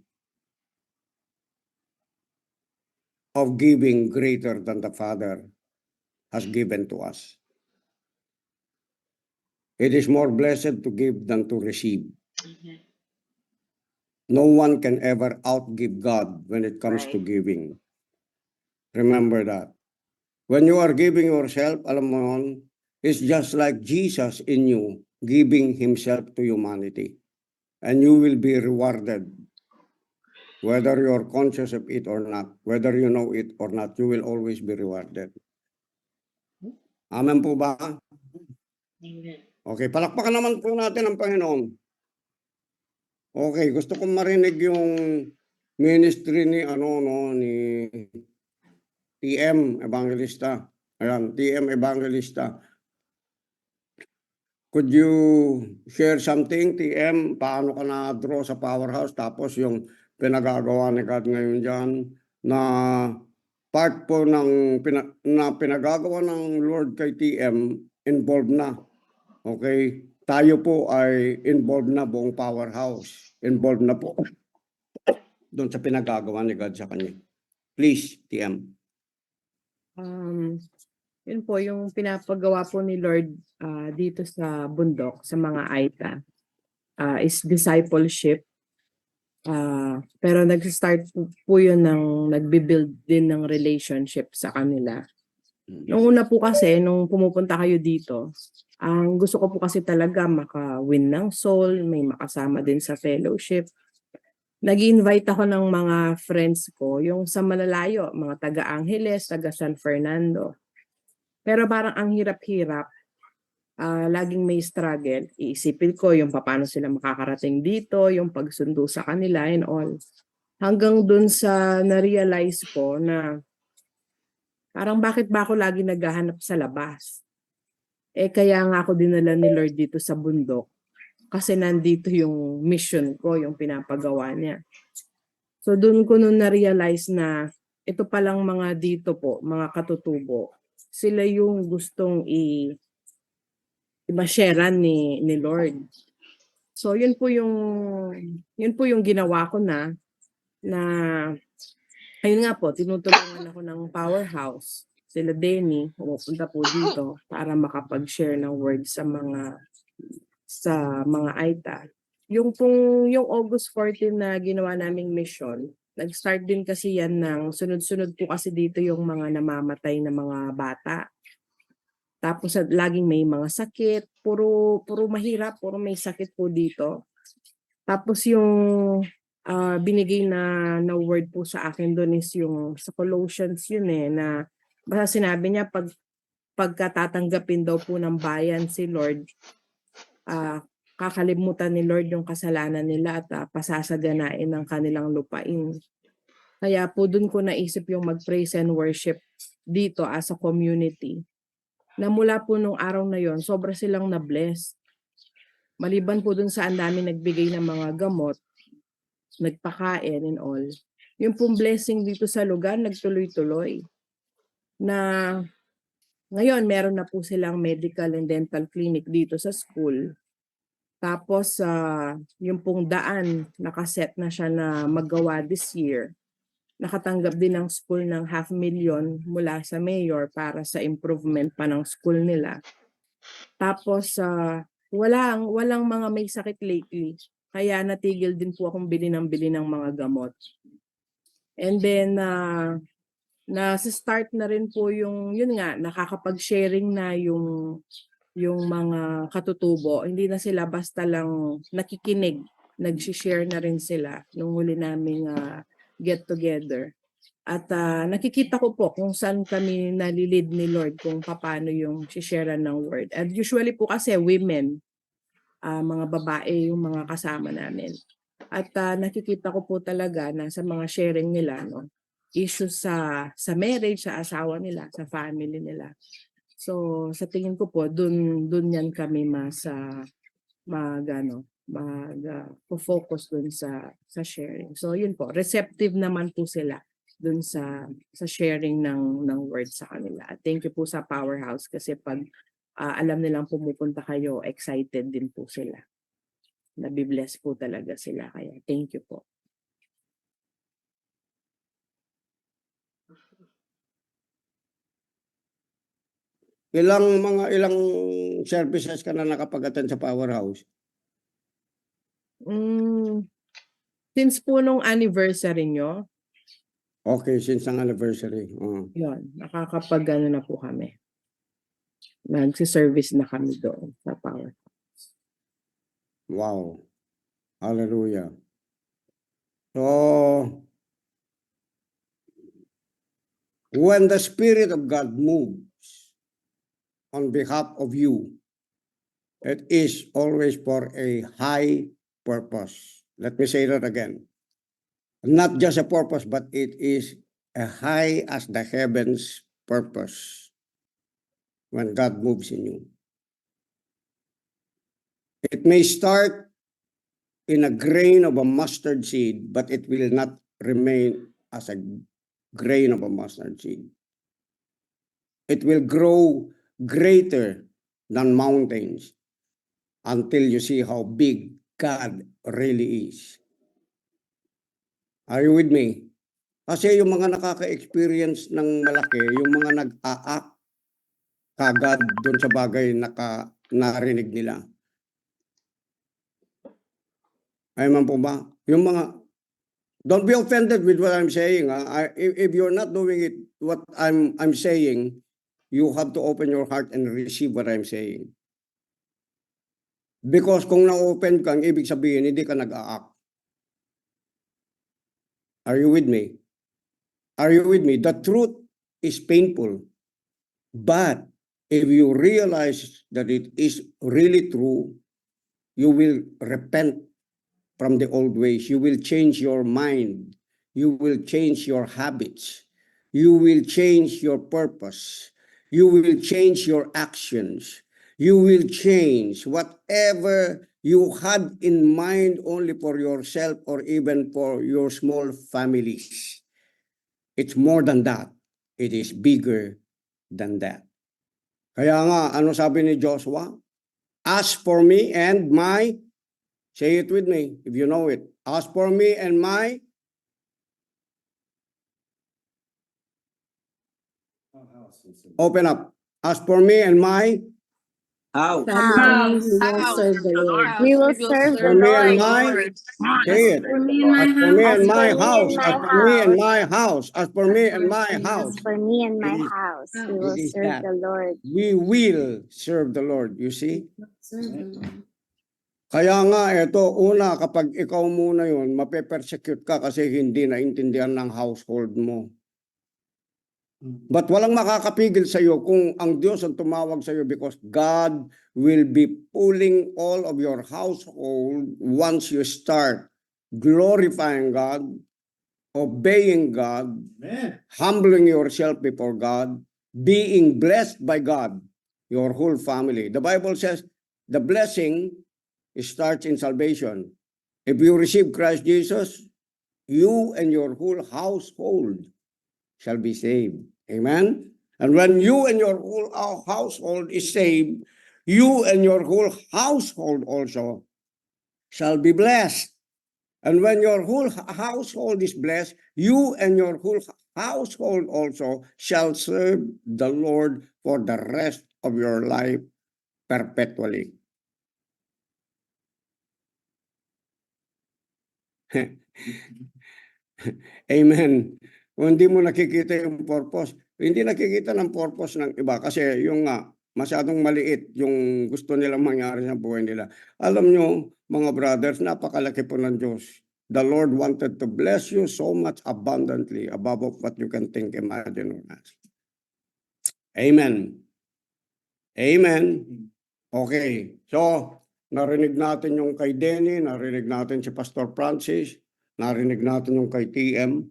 S8: of giving greater than the Father has given to us. It is more blessed to give than to receive.
S6: Amen.
S8: No one can ever outgive God when it comes to
S6: Right.
S8: giving. Remember that. When you are giving yourself, alam mo yun, it's just like Jesus in you giving himself to humanity. And you will be rewarded. Whether you're conscious of it or not, whether you know it or not, you will always be rewarded. Amen po ba?
S6: Amen.
S8: Okay, palakpakan naman po natin ang Panginoon. Okay, gusto kong marinig yung ministry ni ni TM Evangelista. Ayan, TM Evangelista. Could you share something, TM? Paano ka na-draw sa Powerhouse? Tapos yung pinagagawa ni God ngayon dyan na part po ng pinagagawa ng Lord kay TM, involved na. Okay? Tayo po ay involved na, buong Powerhouse. Involved na po doon sa pinagagawa ni God sa kanya. Please, TM.
S3: Yun po, yung pinapagawa po ni Lord dito sa bundok, sa mga Aita, is discipleship. Pero nag-start po yun ng nagbi-build din ng relationship sa kanila. Nung una po kasi, nung pumupunta kayo dito, ang gusto ko po kasi talaga maka-win ng soul, may makasama din sa fellowship. Nag-invite ako ng mga friends ko, yung sa malalayo, mga taga-Angeles, taga San Fernando. Pero parang ang hirap-hirap, laging may struggle. Iisipin ko yung paano sila makakarating dito, yung pagsundo sa kanila and all. Hanggang dun sa na-realize ko na parang bakit ba ako lagi naghahanap sa labas? Kaya nga ako dinala ni Lord dito sa bundok kasi nandito yung mission ko, yung pinapagawa niya. So dun ko nun na-realize na ito palang mga dito po, mga katutubo, sila yung gustong i-sharean ni Lord. So yun po yung ginawa ko na ayun nga po, tinutulungan ako ng Powerhouse. Sila Denny, pumupunta po dito para makapag-share ng word sa mga Aita. Yung August 14 na ginawa naming mission, nag-start din kasi yan ng sunod-sunod po kasi dito yung mga namamatay na mga bata. Tapos laging may mga sakit, puro mahirap, puro may sakit po dito. Tapos yung binigay na word po sa akin doon is yung sa Colossians yun na basta sinabi niya pagkatatanggapin daw po ng bayan si Lord, kakalimutan ni Lord yung kasalanan nila at pasasaganain ng kanilang lupain. Kaya po doon ko naisip yung mag-praise and worship dito as a community. Na mula po nung araw na yon, sobra silang na-bless. Maliban po dun sa ang dami nagbigay ng mga gamot, nagpakain and all. Yung pong blessing dito sa lugar, nagtuloy-tuloy. Na ngayon, meron na po silang medical and dental clinic dito sa school. Tapos, yung pong daan, nakaset na siya na magawa this year. Nakatanggap din ng school ng 500,000 mula sa mayor para sa improvement pa ng school nila. Tapos, walang mga may sakit lately. Kaya natigil din po akong bili ng mga gamot. And then, start na rin po yun nga, nakakapag-sharing na yung mga katutubo. Hindi na sila basta lang nakikinig. Nag-share na rin sila nung huli naming get together. At nakikita ko po kung saan kami nalilid ni Lord kung paano yung share ng word. And usually po kasi women, mga babae yung mga kasama namin. At nakikita ko po talaga na sa mga sharing nila, issues sa marriage, sa asawa nila, sa family nila. So sa tingin ko po, dun yan kami mas focus dun sa sharing. So yun po, receptive naman po sila dun sa sharing ng word sa kanila. At thank you po sa Powerhouse kasi pag alam nilang pumupunta kayo, excited din po sila. Nabibless po talaga sila. Kaya thank you po.
S8: Ilang services ka na nakapag-attend sa Powerhouse?
S3: Since po nung anniversary nyo,
S8: Okay, since ang anniversary.
S3: yun, nakakapag-ano na po kami. Nagsiservice na kami doon sa Power.
S8: Wow. Hallelujah. So, when the Spirit of God moves on behalf of you, it is always for a high purpose. Let me say that again. Not just a purpose, but it is a high as the heavens purpose when God moves in you. It may start in a grain of a mustard seed, but it will not remain as a grain of a mustard seed. It will grow greater than mountains until you see how big God really is. Are you with me? Kasi yung mga nakaka-experience ng malaki, yung mga nag-a-act kagad doon sa bagay na narinig nila. Ay man po ba? Yung mga, don't be offended with what I'm saying. If you're not doing it, what I'm saying, you have to open your heart and receive what I'm saying. Because kung na-open kang, ibig sabihin, hindi ka nag-a-act. Are you with me? Are you with me? The truth is painful. But if you realize that it is really true, you will repent from the old ways. You will change your mind. You will change your habits. You will change your purpose. You will change your actions. You will change whatever you had in mind only for yourself or even for your small families. It's more than that. It is bigger than that. Kaya nga, ano sabi ni Joshua? As for me and my, say it with me if you know it. As for me and my, open up. As for me and my,
S12: How?
S10: House. We will serve the Lord.
S5: We will serve
S8: for
S5: the
S8: me and
S5: Lord.
S8: my, say it.
S2: For me and my
S8: As for me
S2: house.
S8: and my
S5: As for me
S8: house.
S5: and
S8: As
S5: my
S8: for me and
S5: house.
S8: my house. As for me and my house.
S5: As for me and my
S8: It is-
S5: house, we
S8: it
S5: will
S8: is
S5: serve
S8: that.
S5: the Lord.
S8: We will serve the Lord. You see?
S2: Serve the Lord.
S8: Kaya nga, ito, una, kapag ikaw muna yun, mape-persecute ka kasi hindi naintindihan ng household mo. But walang makakapigil sa iyo kung ang Diyos ang tumawag sa iyo because God will be pulling all of your household once you start glorifying God, obeying God, humbling yourself before God, being blessed by God, your whole family. The Bible says the blessing starts in salvation. If you receive Christ Jesus, you and your whole household shall be saved. Amen? And when you and your whole household is saved, you and your whole household also shall be blessed. And when your whole household is blessed, you and your whole household also shall serve the Lord for the rest of your life perpetually. Amen. Kung hindi mo nakikita yung purpose, hindi nakikita ng purpose ng iba kasi yung nga, masyadong maliit yung gusto nilang mangyari sa buhay nila. Alam nyo, mga brothers, napakalaki po ng Diyos. The Lord wanted to bless you so much abundantly above of what you can think, imagine, or ask. Amen. Amen. Okay. So, narinig natin yung kay Denny, narinig natin si Pastor Francis, narinig natin yung kay TM.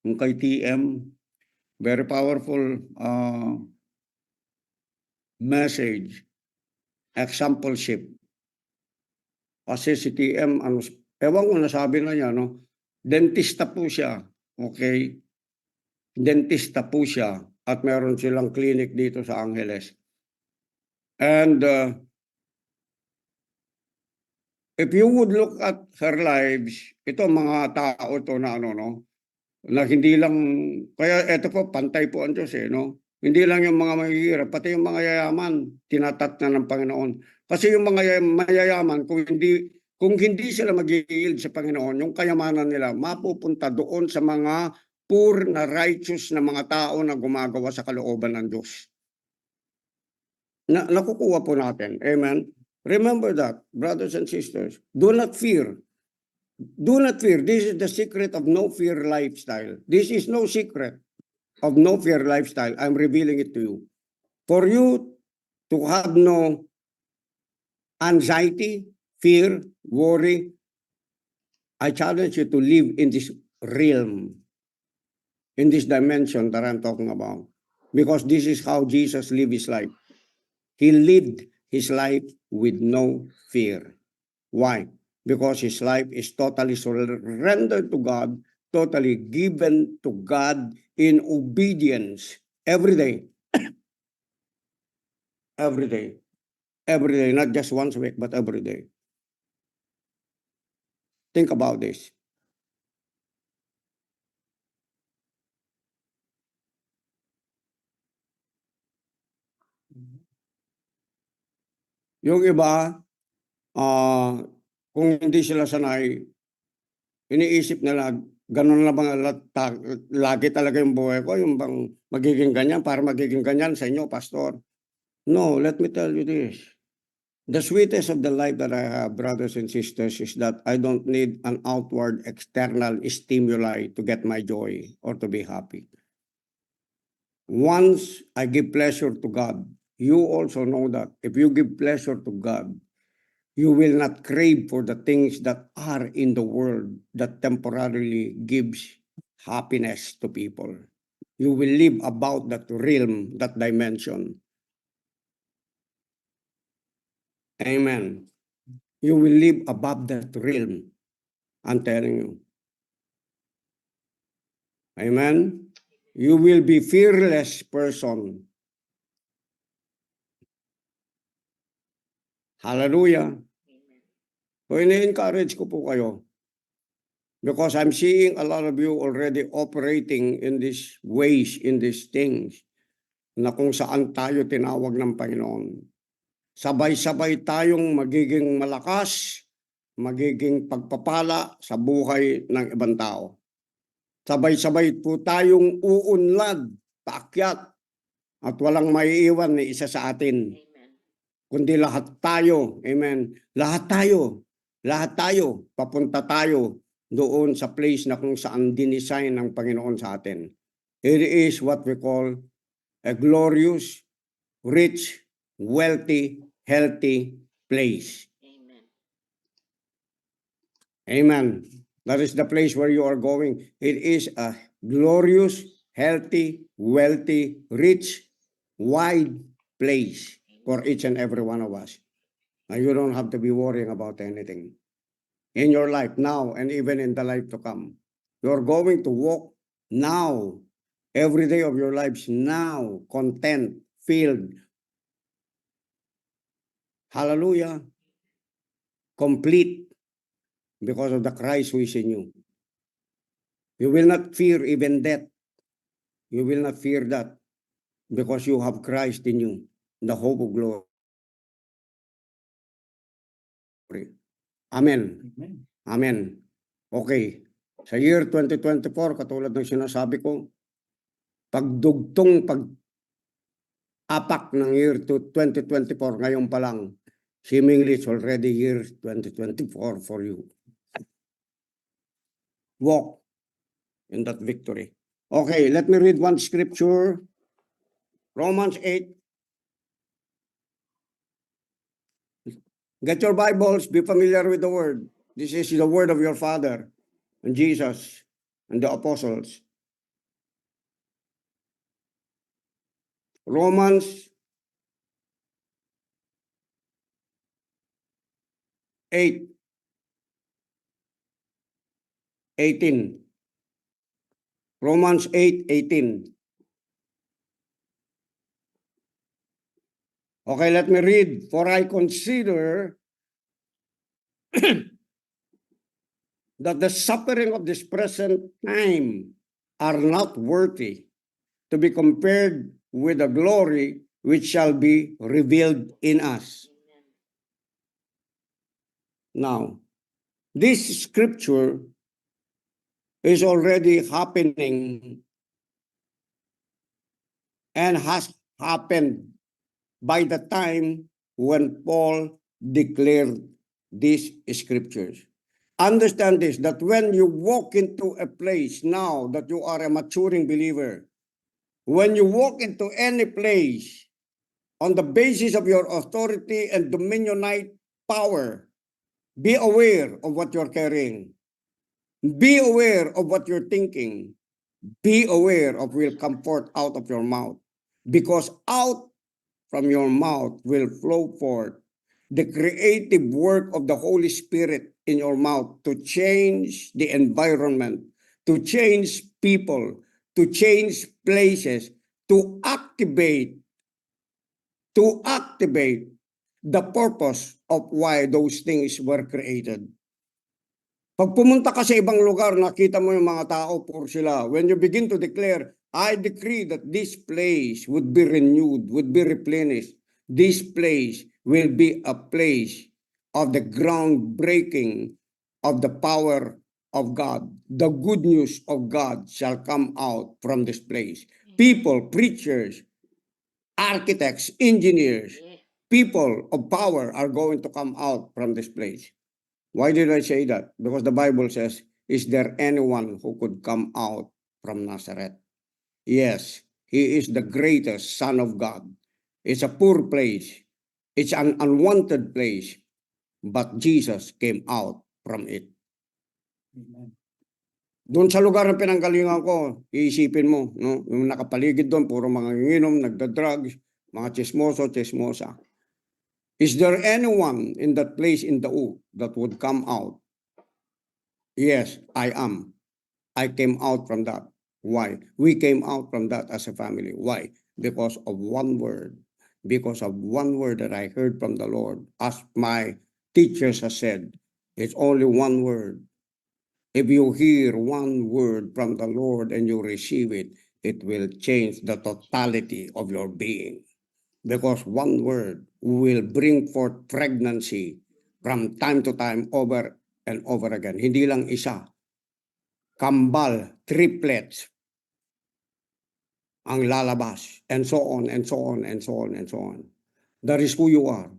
S8: Yung kay TM, very powerful message, exampleship. Kasi si TM, ano, ewan ko nasabi na niya, no? Dentista po siya. Okay? Dentista po siya. At meron silang clinic dito sa Angeles. And if you would look at her lives, ito mga tao to na ano, no? Na hindi lang, kaya eto po, pantay po ang Diyos eh, no? Hindi lang yung mga mahihirap, pati yung mga yayaman, tinatat na ng Panginoon. Kasi yung mga mayayaman, kung hindi sila mag-yield sa Panginoon, yung kayamanan nila, mapupunta doon sa mga poor na righteous na mga tao na gumagawa sa kalooban ng Diyos. Nakukuha po natin. Amen? Remember that, brothers and sisters. Do not fear. Do not fear. This is the secret of no fear lifestyle. This is no secret of no fear lifestyle. I'm revealing it to you. For you to have no anxiety, fear, worry, I challenge you to live in this realm, in this dimension that I'm talking about. Because this is how Jesus lived his life. He lived his life with no fear. Why? Because his life is totally surrendered to God, totally given to God in obedience every day. Every day. Every day, not just once a week, but every day. Think about this. Yung iba, kung hindi sila sanay, iniisip nila, ganun na bang lagi talaga yung buhay ko, yung bang magiging ganyan, para magiging ganyan sa inyo, pastor. No, let me tell you this. The sweetest of the life that I have, brothers and sisters, is that I don't need an outward external stimuli to get my joy or to be happy. Once I give pleasure to God, you also know that if you give pleasure to God, you will not crave for the things that are in the world that temporarily gives happiness to people. You will live about that realm, that dimension. Amen. You will live above that realm. I'm telling you. Amen. You will be fearless person. Hallelujah. So ini-encourage ko po kayo. Because I'm seeing a lot of you already operating in these ways, in these things, na kung saan tayo tinawag ng Panginoon. Sabay-sabay tayong magiging malakas, magiging pagpapala sa buhay ng ibang tao. Sabay-sabay po tayong uunlad, paakyat, at walang maiiwan na isa sa atin. Kundi lahat tayo, amen, lahat tayo, papunta tayo doon sa place na kung saan dinesign ng Panginoon sa atin. It is what we call a glorious, rich, wealthy, healthy place.
S6: Amen.
S8: Amen. That is the place where you are going. It is a glorious, healthy, wealthy, rich, wide place for each and every one of us. And you don't have to be worrying about anything. In your life now and even in the life to come. You're going to walk now, every day of your lives now, content, filled. Hallelujah. Complete because of the Christ who is in you. You will not fear even death. You will not fear that because you have Christ in you, the hope of glory. Amen. Amen. Okay. Sa year 2024, katulad ng sinasabi ko, pagdugtong pag-apak ng year 2024, ngayon pa lang, seemingly it's already year 2024 for you. Walk in that victory. Okay, let me read one scripture. Romans 8. Get your Bibles, be familiar with the word. This is the word of your Father, and Jesus, and the apostles. Romans 8. 18. Romans 8:18. Okay, let me read. For I consider that the suffering of this present time are not worthy to be compared with the glory which shall be revealed in us. Now, this scripture is already happening and has happened by the time when Paul declared these scriptures. Understand this, that when you walk into a place now that you are a maturing believer, when you walk into any place on the basis of your authority and dominionite power, be aware of what you're carrying. Be aware of what you're thinking. Be aware of will come forth out of your mouth. Because out from your mouth will flow forth the creative work of the Holy Spirit in your mouth to change the environment, to change people, to change places, to activate the purpose of why those things were created. Pag pumunta ka sa ibang lugar, nakita mo yung mga tao, puro sila. When you begin to declare, I decree that this place would be renewed, would be replenished. This place will be a place of the groundbreaking of the power of God. The good news of God shall come out from this place. People, preachers, architects, engineers, people of power are going to come out from this place. Why did I say that? Because the Bible says, is there anyone who could come out from Nazareth? Yes, he is the greatest Son of God. It's a poor place. It's an unwanted place. But Jesus came out from it. Doon sa lugar na pinanggalingan ko, iisipin mo, no? Yung nakapaligid doon, puro mga nginom, nagda-drugs, mga chismosa. Is there anyone in that place in Daug that would come out? Yes, I am. I came out from that. Why? We came out from that as a family. Why? Because of one word. Because of one word that I heard from the Lord. As my teachers have said, it's only one word. If you hear one word from the Lord and you receive it, it will change the totality of your being. Because one word will bring forth pregnancy from time to time over and over again. Hindi lang isa. Kambal, triplets ang lalabas. And so on, and so on, and so on, and so on. That is who you are.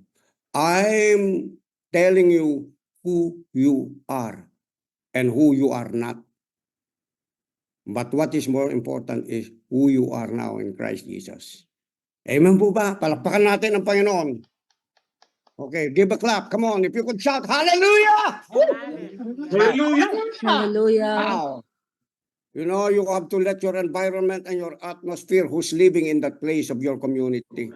S8: I'm telling you who you are and who you are not. But what is more important is who you are now in Christ Jesus. Amen po ba? Palakpakan natin ang Panginoon. Okay, give a clap. Come on, if you could shout, Hallelujah! Hallelujah!
S10: Hallelujah.
S8: Wow. You know, you have to let your environment and your atmosphere who's living in that place of your community.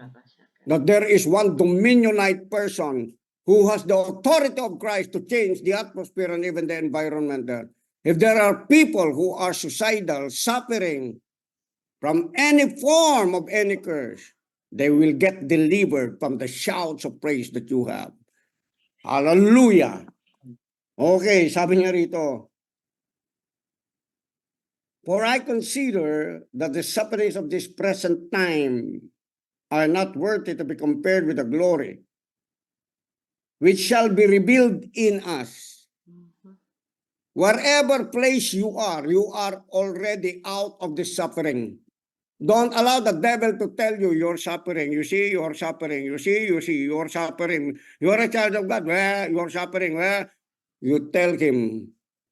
S8: That there is one dominionite person who has the authority of Christ to change the atmosphere and even the environment there. If there are people who are suicidal, suffering from any form of any curse, they will get delivered from the shouts of praise that you have. Hallelujah! Okay, sabi niya rito, for I consider that the sufferings of this present time are not worthy to be compared with the glory which shall be revealed in us. Wherever place you are already out of the suffering. Don't allow the devil to tell you you're suffering. You see, you're suffering. You see, you're suffering. You're a child of God. Well, you're suffering. Well, you tell him,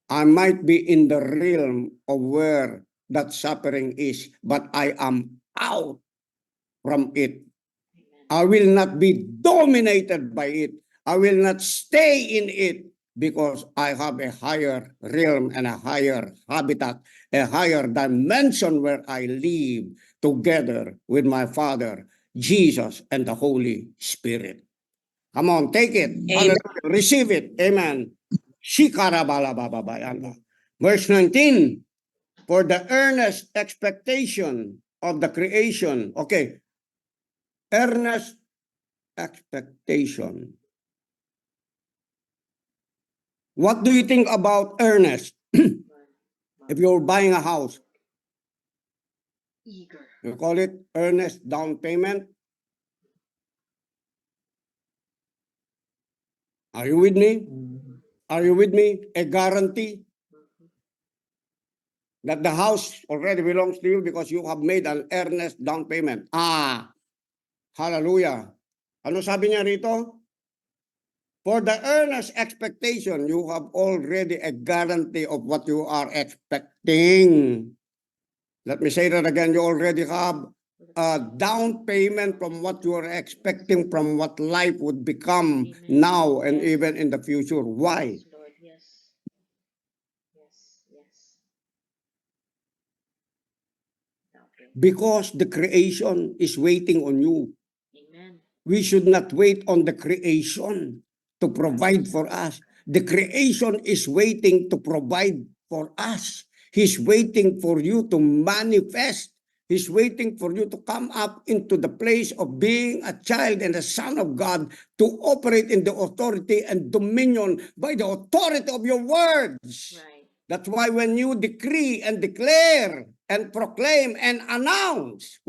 S8: I might be in the realm of where that suffering is, but I am out from it. I will not be dominated by it. I will not stay in it because I have a higher realm and a higher habitat, a higher dimension where I live together with my Father, Jesus, and the Holy Spirit. Come on, take it. Hallelujah. Receive it. Amen. Shikarabalabababa. Verse 19, for the earnest expectation of the creation. Okay. Earnest expectation. What do you think about earnest? If you're buying a house,
S6: Eager.
S8: you call it earnest down payment. Are you with me? Are you with me? A guarantee that the house already belongs to you because you have made an earnest down payment. Hallelujah. Ano sabi niya rito? For the earnest expectation, you have already a guarantee of what you are expecting. Let me say that again. You already have a down payment from what you are expecting from what life would become now and even in the future. Why?
S6: Yes, Lord, yes. Yes, yes. Okay.
S8: Because the creation is waiting on you.
S6: Amen.
S8: We should not wait on the creation to provide for us. The creation is waiting to provide for us. He's waiting for you to manifest. He's waiting for you to come up into the place of being a child and a son of God, to operate in the authority and dominion by the authority of your words.
S6: Right.
S8: That's why when you decree and declare and proclaim and announce,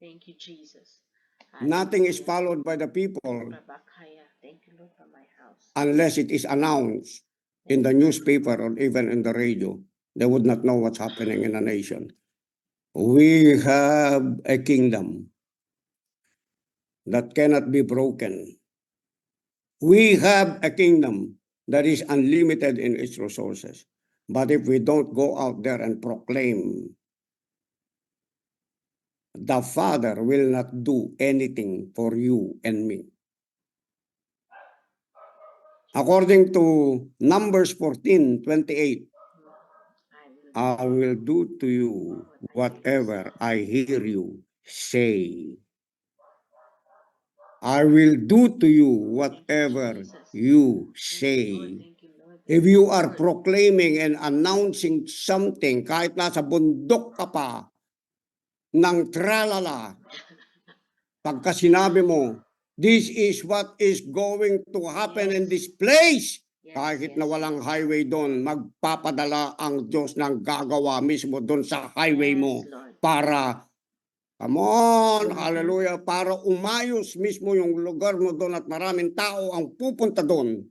S6: Thank you, Jesus.
S8: nothing is
S6: Hallelujah.
S8: followed by the people
S6: Rabakaya. Thank you, Lord, for my house.
S8: unless it is announced in the newspaper or even in the radio. They would not know what's happening in a nation. We have a kingdom that cannot be broken. We have a kingdom that is unlimited in its resources. But if we don't go out there and proclaim, the Father will not do anything for you and me. According to Numbers 14:28, I will do to you whatever I hear you say. I will do to you whatever you say. If you are proclaiming and announcing something, kahit nasa bundok ka pa, ng tralala, pagka sinabi mo, this is what is going to happen in this place, kahit na walang highway doon, magpapadala ang Diyos ng gagawa mismo doon sa highway mo para, come on, hallelujah, para umayos mismo yung lugar mo doon at maraming tao ang pupunta doon.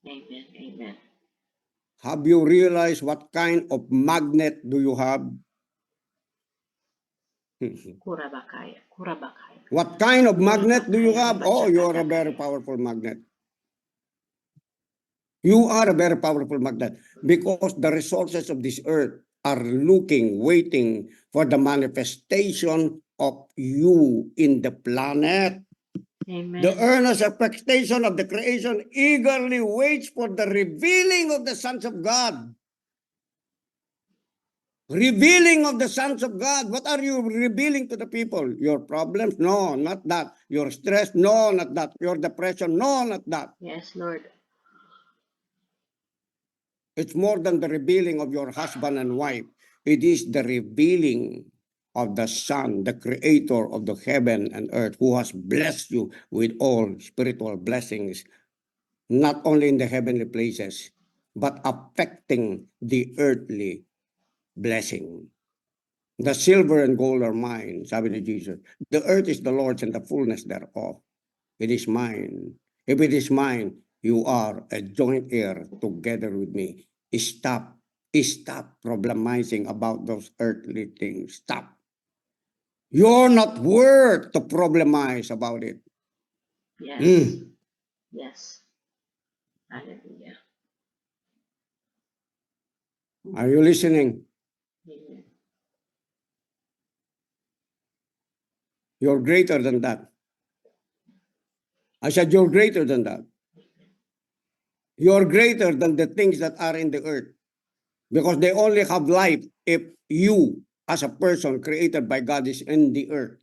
S6: Amen. Amen.
S8: Have you realized what kind of magnet do you have?
S6: Kurabakaya. Kurabakaya.
S8: What kind of magnet do you have? Oh, you are a very powerful magnet. You are a very powerful magnet because the resources of this earth are looking, waiting for the manifestation of you in the planet.
S6: Amen.
S8: The earnest expectation of the creation eagerly waits for the revealing of the sons of God. Revealing of the sons of God. What are you revealing to the people? Your problems? No, not that. Your stress? No, not that. Your depression? No, not that.
S6: Yes, Lord.
S8: It's more than the revealing of your husband and wife. It is the revealing of the Son, the creator of the heaven and earth, who has blessed you with all spiritual blessings, not only in the heavenly places, but affecting the earthly blessing. The silver and gold are mine, sabi ni Jesus. The earth is the Lord's and the fullness thereof. It is mine. If it is mine, you are a joint heir together with me. Stop problematizing about those earthly things. Stop. You're not worth to problemize about it.
S6: Yes. Yes. Hallelujah.
S8: Are you listening?
S6: Amen.
S8: You're greater than that. I said you're greater than that. You're greater than the things that are in the earth. Because they only have life if you, as a person created by God, is in the earth.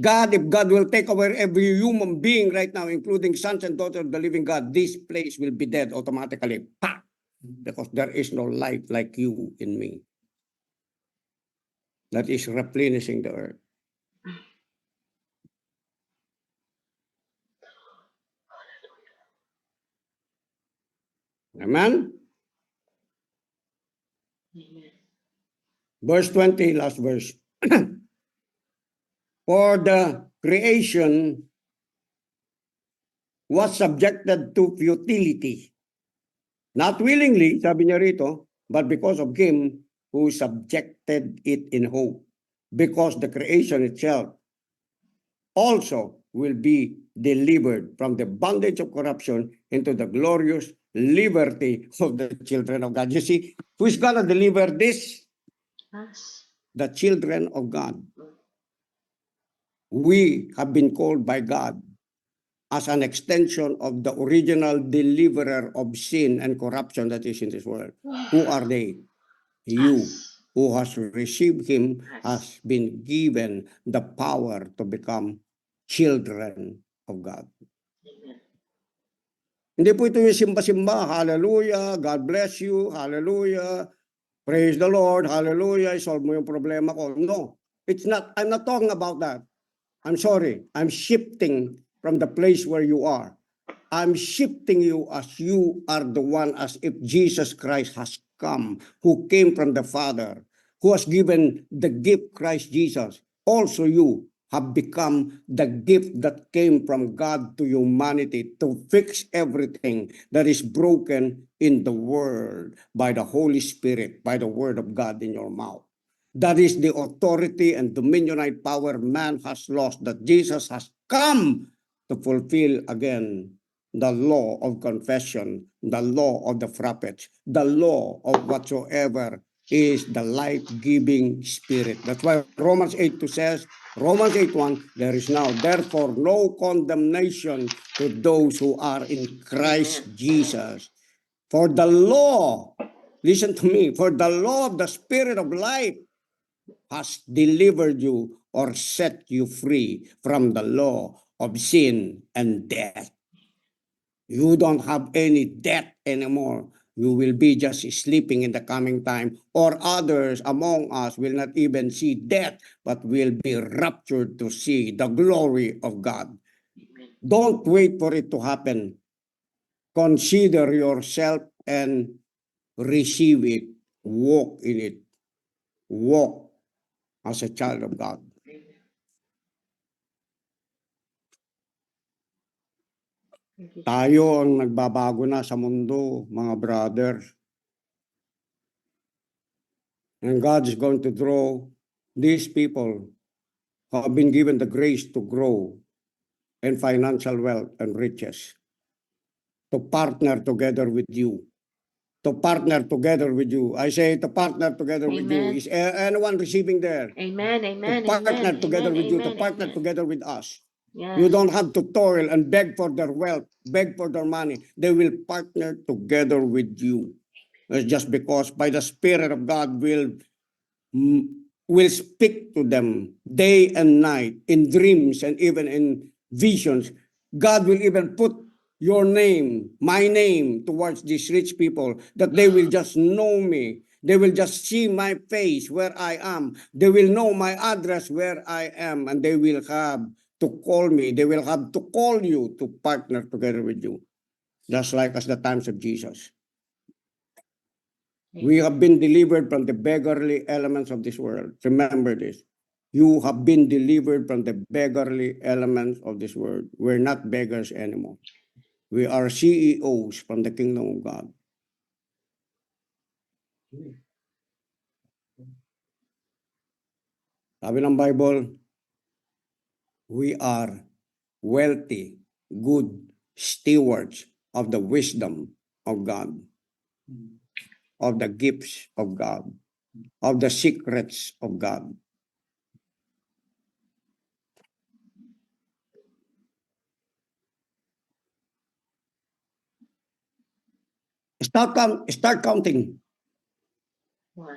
S8: God, if God will take over every human being right now, including sons and daughters of the living God, this place will be dead automatically. Pa! Because there is no life like you in me that is replenishing the earth. Amen?
S6: Amen.
S8: Verse 20, last verse. For the creation was subjected to futility. Not willingly, sabi niya rito, but because of him who subjected it in hope. Because the creation itself also will be delivered from the bondage of corruption into the glorious liberty of the children of God. You see, who's gonna deliver this?
S6: Us.
S8: The children of God. We have been called by God as an extension of the original deliverer of sin and corruption that is in this world. Who are they? You,
S6: Us.
S8: who has received him,
S6: Us.
S8: has been given the power to become children of God.
S6: Amen.
S8: Hindi po ito yung simba-simba, hallelujah, God bless you, hallelujah, praise the Lord, hallelujah, solve mo yung problema ko. No, it's not, I'm not talking about that. I'm sorry, I'm shifting from the place where you are. I'm shifting you as you are the one, as if Jesus Christ has come, who came from the Father, who has given the gift Christ Jesus. Also you have become the gift that came from God to humanity to fix everything that is broken in the world by the Holy Spirit, by the word of God in your mouth. That is the authority and dominionate power man has lost, that Jesus has come to fulfill again the law of confession, the law of the prophets, the law of whatsoever is the life-giving spirit. That's why Romans 8:2 says, Romans 8:1, there is now therefore no condemnation to those who are in Christ Jesus. For the law, listen to me, for the law of the Spirit of life has delivered you or set you free from the law of sin and death. You don't have any death anymore. You will be just sleeping in the coming time, or others among us will not even see death, but will be raptured to see the glory of God.
S6: Amen.
S8: Don't wait for it to happen. Consider yourself and receive it. Walk in it. Walk as a child of God.
S6: Amen. Thank you, Jesus.
S8: Tayo ang nagbabago na sa mundo, mga brothers. And God is going to draw these people who have been given the grace to grow in financial wealth and riches, to partner together with you. To partner together with you. I say to partner together with you.
S6: Amen.
S8: Is anyone receiving there?
S6: Amen. Amen.
S8: To partner
S6: Amen.
S8: together
S6: Amen.
S8: with you, to
S6: Amen.
S8: partner
S6: Amen.
S8: together with us.
S6: Yes.
S8: You don't have to toil and beg for their wealth, beg for their money. They will partner together with you. It's just because by the Spirit of God will speak to them day and night in dreams and even in visions. God will even put your name, my name, towards these rich people, that they will just know me. They will just see my face where I am. They will know my address where I am, and they will have to call me. They will have to call you to partner together with you, just like as the times of Jesus. We have been delivered from the beggarly elements of this world. Remember this. You have been delivered from the beggarly elements of this world. We're not beggars anymore. We are CEOs from the kingdom of God. Sabi ng Bible, we are wealthy, good stewards of the wisdom of God, of the gifts of God, of the secrets of God. Start counting.
S6: 1,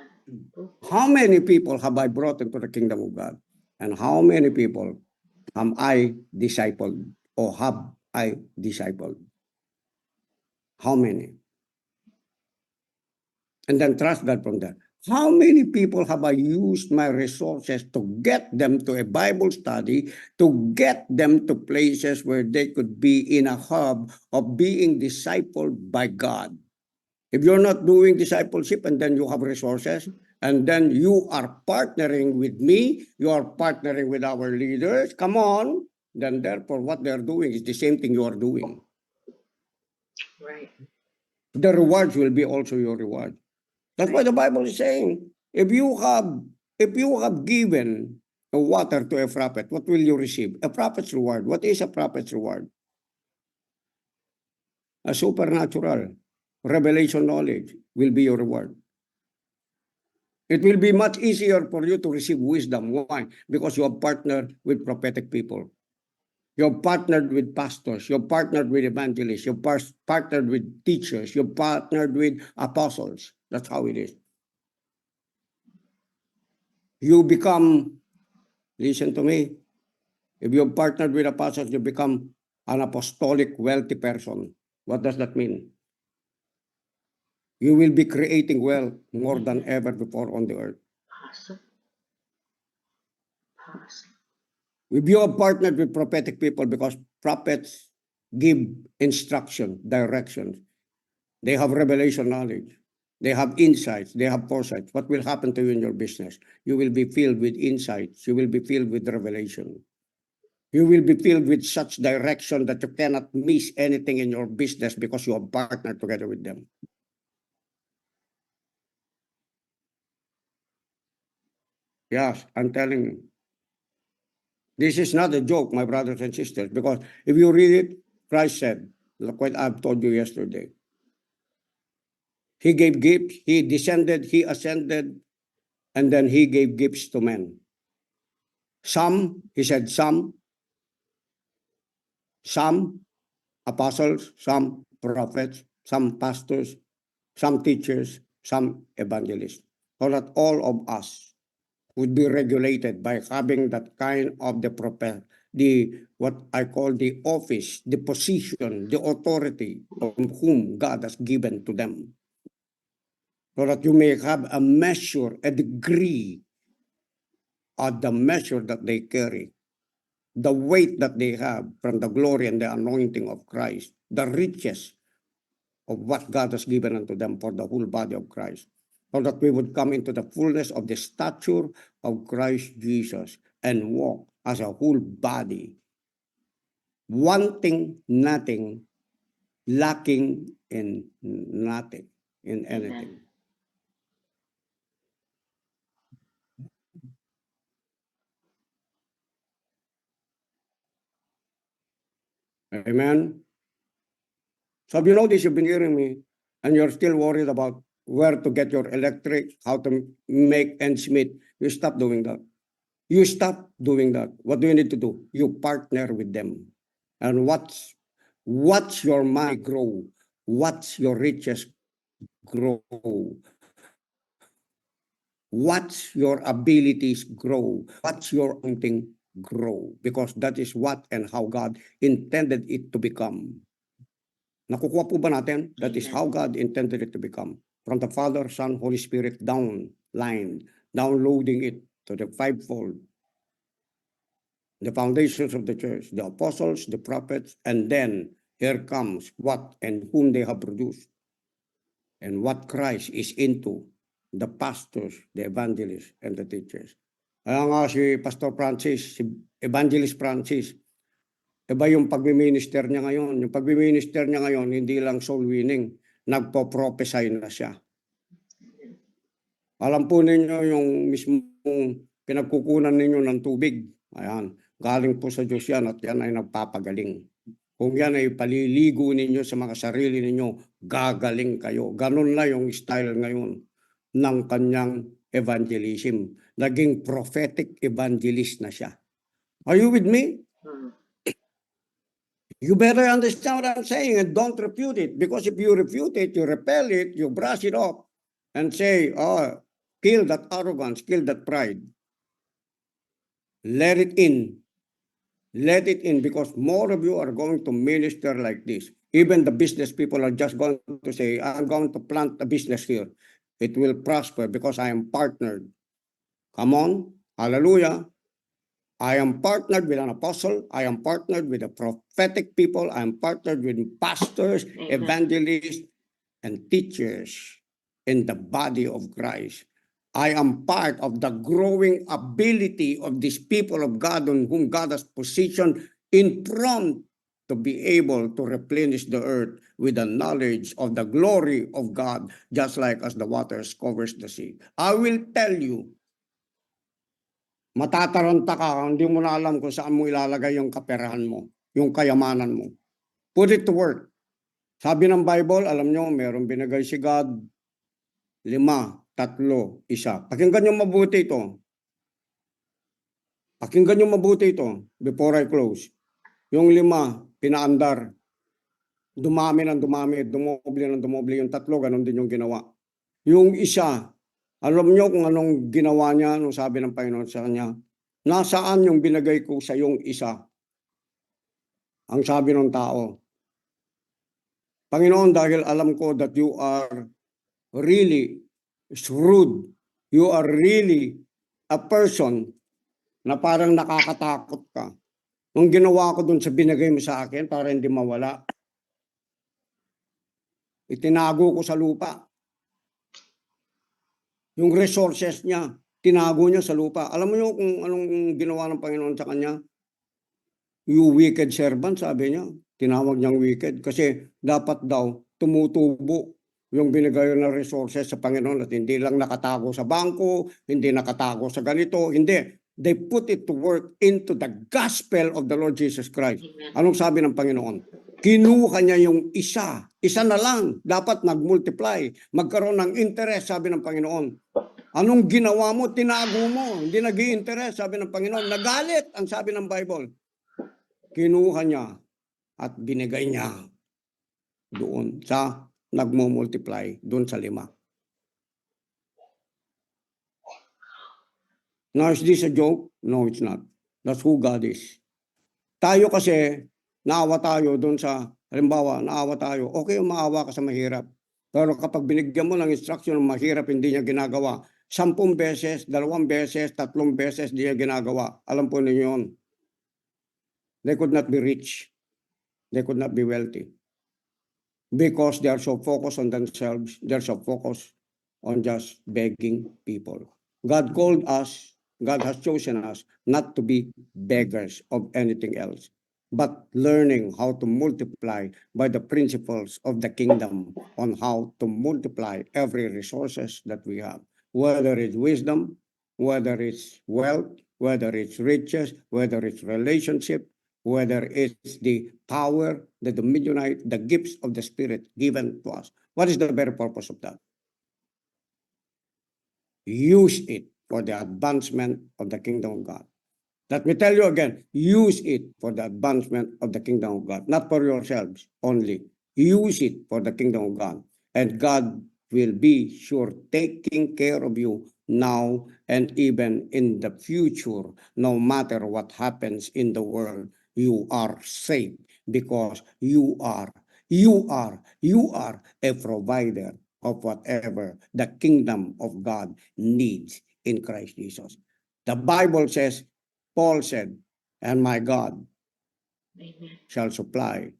S6: 2,
S8: How many people have I brought into the kingdom of God? And how many people am I discipled or have I discipled? How many? And then trust God from there. How many people have I used my resources to get them to a Bible study, to get them to places where they could be in a hub of being discipled by God? If you're not doing discipleship and then you have resources, and then you are partnering with me, you are partnering with our leaders, come on, then therefore what they're doing is the same thing you are doing.
S6: Right.
S8: The rewards will be also your reward. That's why the Bible is saying, if you have given a water to a prophet, what will you receive? A prophet's reward. What is a prophet's reward? A supernatural revelation knowledge will be your reward. It will be much easier for you to receive wisdom. Why? Because you have partnered with prophetic people. You have partnered with pastors. You have partnered with evangelists. You have partnered with teachers. You have partnered with apostles. That's how it is. You become, listen to me, if you have partnered with apostles, you become an apostolic wealthy person. What does that mean? You will be creating wealth more than ever before on the earth.
S6: Awesome. Awesome.
S8: If you have partnered with prophetic people, because prophets give instruction, directions, they have revelation knowledge, they have insights, they have foresight. What will happen to you in your business? You will be filled with insights. You will be filled with revelation. You will be filled with such direction that you cannot miss anything in your business because you have partnered together with them. Yes, I'm telling you. This is not a joke, my brothers and sisters, because if you read it, Christ said, like what I've told you yesterday. He gave gifts, he descended, he ascended, and then he gave gifts to men. Some, he said, some apostles, some prophets, some pastors, some teachers, some evangelists. So that all of us would be regulated by having that kind of the prophet, what I call the office, the position, the authority of whom God has given to them. So that you may have a measure, a degree of the measure that they carry, the weight that they have from the glory and the anointing of Christ, the riches of what God has given unto them for the whole body of Christ, so that we would come into the fullness of the stature of Christ Jesus and walk as a whole body, wanting nothing, lacking in nothing, in anything. Amen. So if you know this, you've been hearing me, and you're still worried about where to get your electric, how to make ends meet, you stop doing that. You stop doing that. What do you need to do? You partner with them. And watch your money grow. Watch your riches grow. Watch your abilities grow. Watch your anointing grow. Because that is what and how God intended it to become. Nakukuha po ba natin? That is how God intended it to become. From the Father, Son, Holy Spirit, downloading it to the fivefold. The foundations of the church, the apostles, the prophets, and then here comes what and whom they have produced. And what Christ is into, the pastors, the evangelists, and the teachers. Kaya nga si Pastor Francis, si Evangelist Francis, iba yung pagmi-minister niya ngayon. Yung pagmi-minister niya ngayon, hindi lang soul winning, nagpo-prophesy na siya. Alam po ninyo yung mismong pinagkukunan ninyo ng tubig. Ayan, galing po sa Diyos yan at yan ay nagpapagaling. Kung yan ay paliligo ninyo sa mga sarili ninyo, gagaling kayo. Ganun na yung style ngayon ng kanyang evangelism. Naging prophetic evangelist na siya. Are you with me? You better understand what I'm saying and don't refute it. Because if you refute it, you repel it, you brush it off and say, oh, kill that arrogance, kill that pride. Let it in. Let it in because more of you are going to minister like this. Even the business people are just going to say, I'm going to plant a business here. It will prosper because I am partnered. Come on. Hallelujah. I am partnered with an apostle. I am partnered with the prophetic people. I am partnered with pastors,
S6: Amen.
S8: evangelists, and teachers in the body of Christ. I am part of the growing ability of these people of God on whom God has positioned in front to be able to replenish the earth with the knowledge of the glory of God, just like as the waters covers the sea. I will tell you, matataranta ka, hindi mo na alam kung saan mo ilalagay yung kaperahan mo, yung kayamanan mo. Put it to work. Sabi ng Bible, alam nyo, meron binigay si God, 5, 3, 1. Pakinggan nyo mabuti ito. Pakinggan nyo mabuti ito before I close. Yung 5, pinaandar. Dumami ng dumami, dumoble ng dumoble. Yung 3, ganun din yung ginawa. Yung 1, alam nyo kung anong ginawa niya nung sabi ng Panginoon sa kanya? Nasaan yung binigay ko sa yung 1? Ang sabi ng tao, Panginoon, dahil alam ko that you are really shrewd, you are really a person na parang nakakatakot ka. Nung ginawa ko dun sa binigay mo sa akin para hindi mawala, itinago ko sa lupa. Yung resources niya, tinago niya sa lupa. Alam mo nyo kung anong ginawa ng Panginoon sa kanya? You wicked servant, sabi niya. Tinawag niyang wicked kasi dapat daw tumutubo yung binigay na resources sa Panginoon at hindi lang nakatago sa bangko, hindi nakatago sa ganito, hindi. They put it to work into the gospel of the Lord Jesus Christ. Anong sabi ng Panginoon? Kinuha niya yung 1 na lang. Dapat mag-multiply, magkaroon ng interest, sabi ng Panginoon. Anong ginawa mo? Tinago mo. Hindi nag-i-interest, sabi ng Panginoon. Nagalit, ang sabi ng Bible. Kinuha niya at binigay niya doon sa nagmo-multiply, doon sa 5. Now, is this a joke? No, it's not. That's who God is. Tayo kasi, naawa tayo doon sa, halimbawa, naawa tayo, okay, maawa ka sa mahirap. Pero kapag binigyan mo ng instruction ng mahirap, hindi niya ginagawa. 10 beses, 2 beses, 3 beses, hindi niya ginagawa. Alam po ninyo yun. They could not be rich. They could not be wealthy. Because they are so focused on themselves, they're so focused on just begging people. God called us, God has chosen us not to be beggars of anything else, but learning how to multiply by the principles of the kingdom on how to multiply every resources that we have, whether it's wisdom, whether it's wealth, whether it's riches, whether it's relationship, whether it's the power, the dominion, the gifts of the Spirit given to us. What is the very purpose of that? Use it for the advancement of the kingdom of God. Let me tell you again, use it for the advancement of the kingdom of God, not for yourselves only. Use it for the kingdom of God. And God will be sure taking care of you now and even in the future, no matter what happens in the world. You are safe because you are a provider of whatever the kingdom of God needs in Christ Jesus. The Bible says, Paul said, and my God
S6: Amen.
S8: shall supply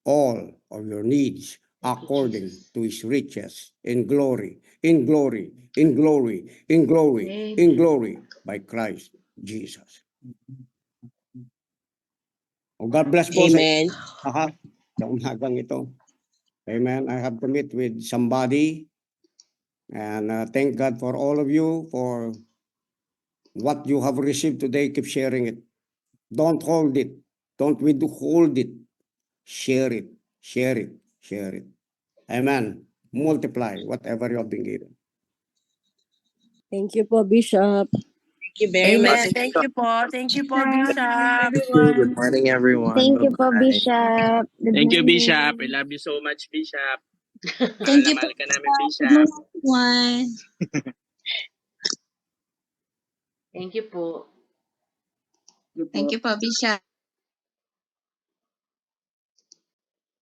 S8: all of your needs according to his riches in glory, in glory, in glory, in glory, in glory by Christ Jesus. Oh, God bless po
S9: Amen.
S8: sa umagang ito. Amen. I have to meet with somebody and thank God for all of you for what you have received today. Keep sharing it. Don't hold it. Don't withhold it. Share it. Share it. Share it. Amen. Multiply whatever you have been given.
S10: Thank you po, Bishop.
S6: Thank you very
S4: Amen.
S6: much.
S4: Thank you po. Thank you po,
S5: Bishop.
S4: Bishop.
S11: Good morning, everyone.
S5: Thank you po,
S11: Bye-bye.
S5: Bishop. Good
S13: Thank you,
S5: morning.
S13: Bishop. I love you so much, Bishop.
S5: Thank you po,
S13: Mahal ka namin,
S5: Bishop. Good
S13: Bishop.
S5: morning, everyone.
S6: Thank you po.
S5: Thank you po, Bishop.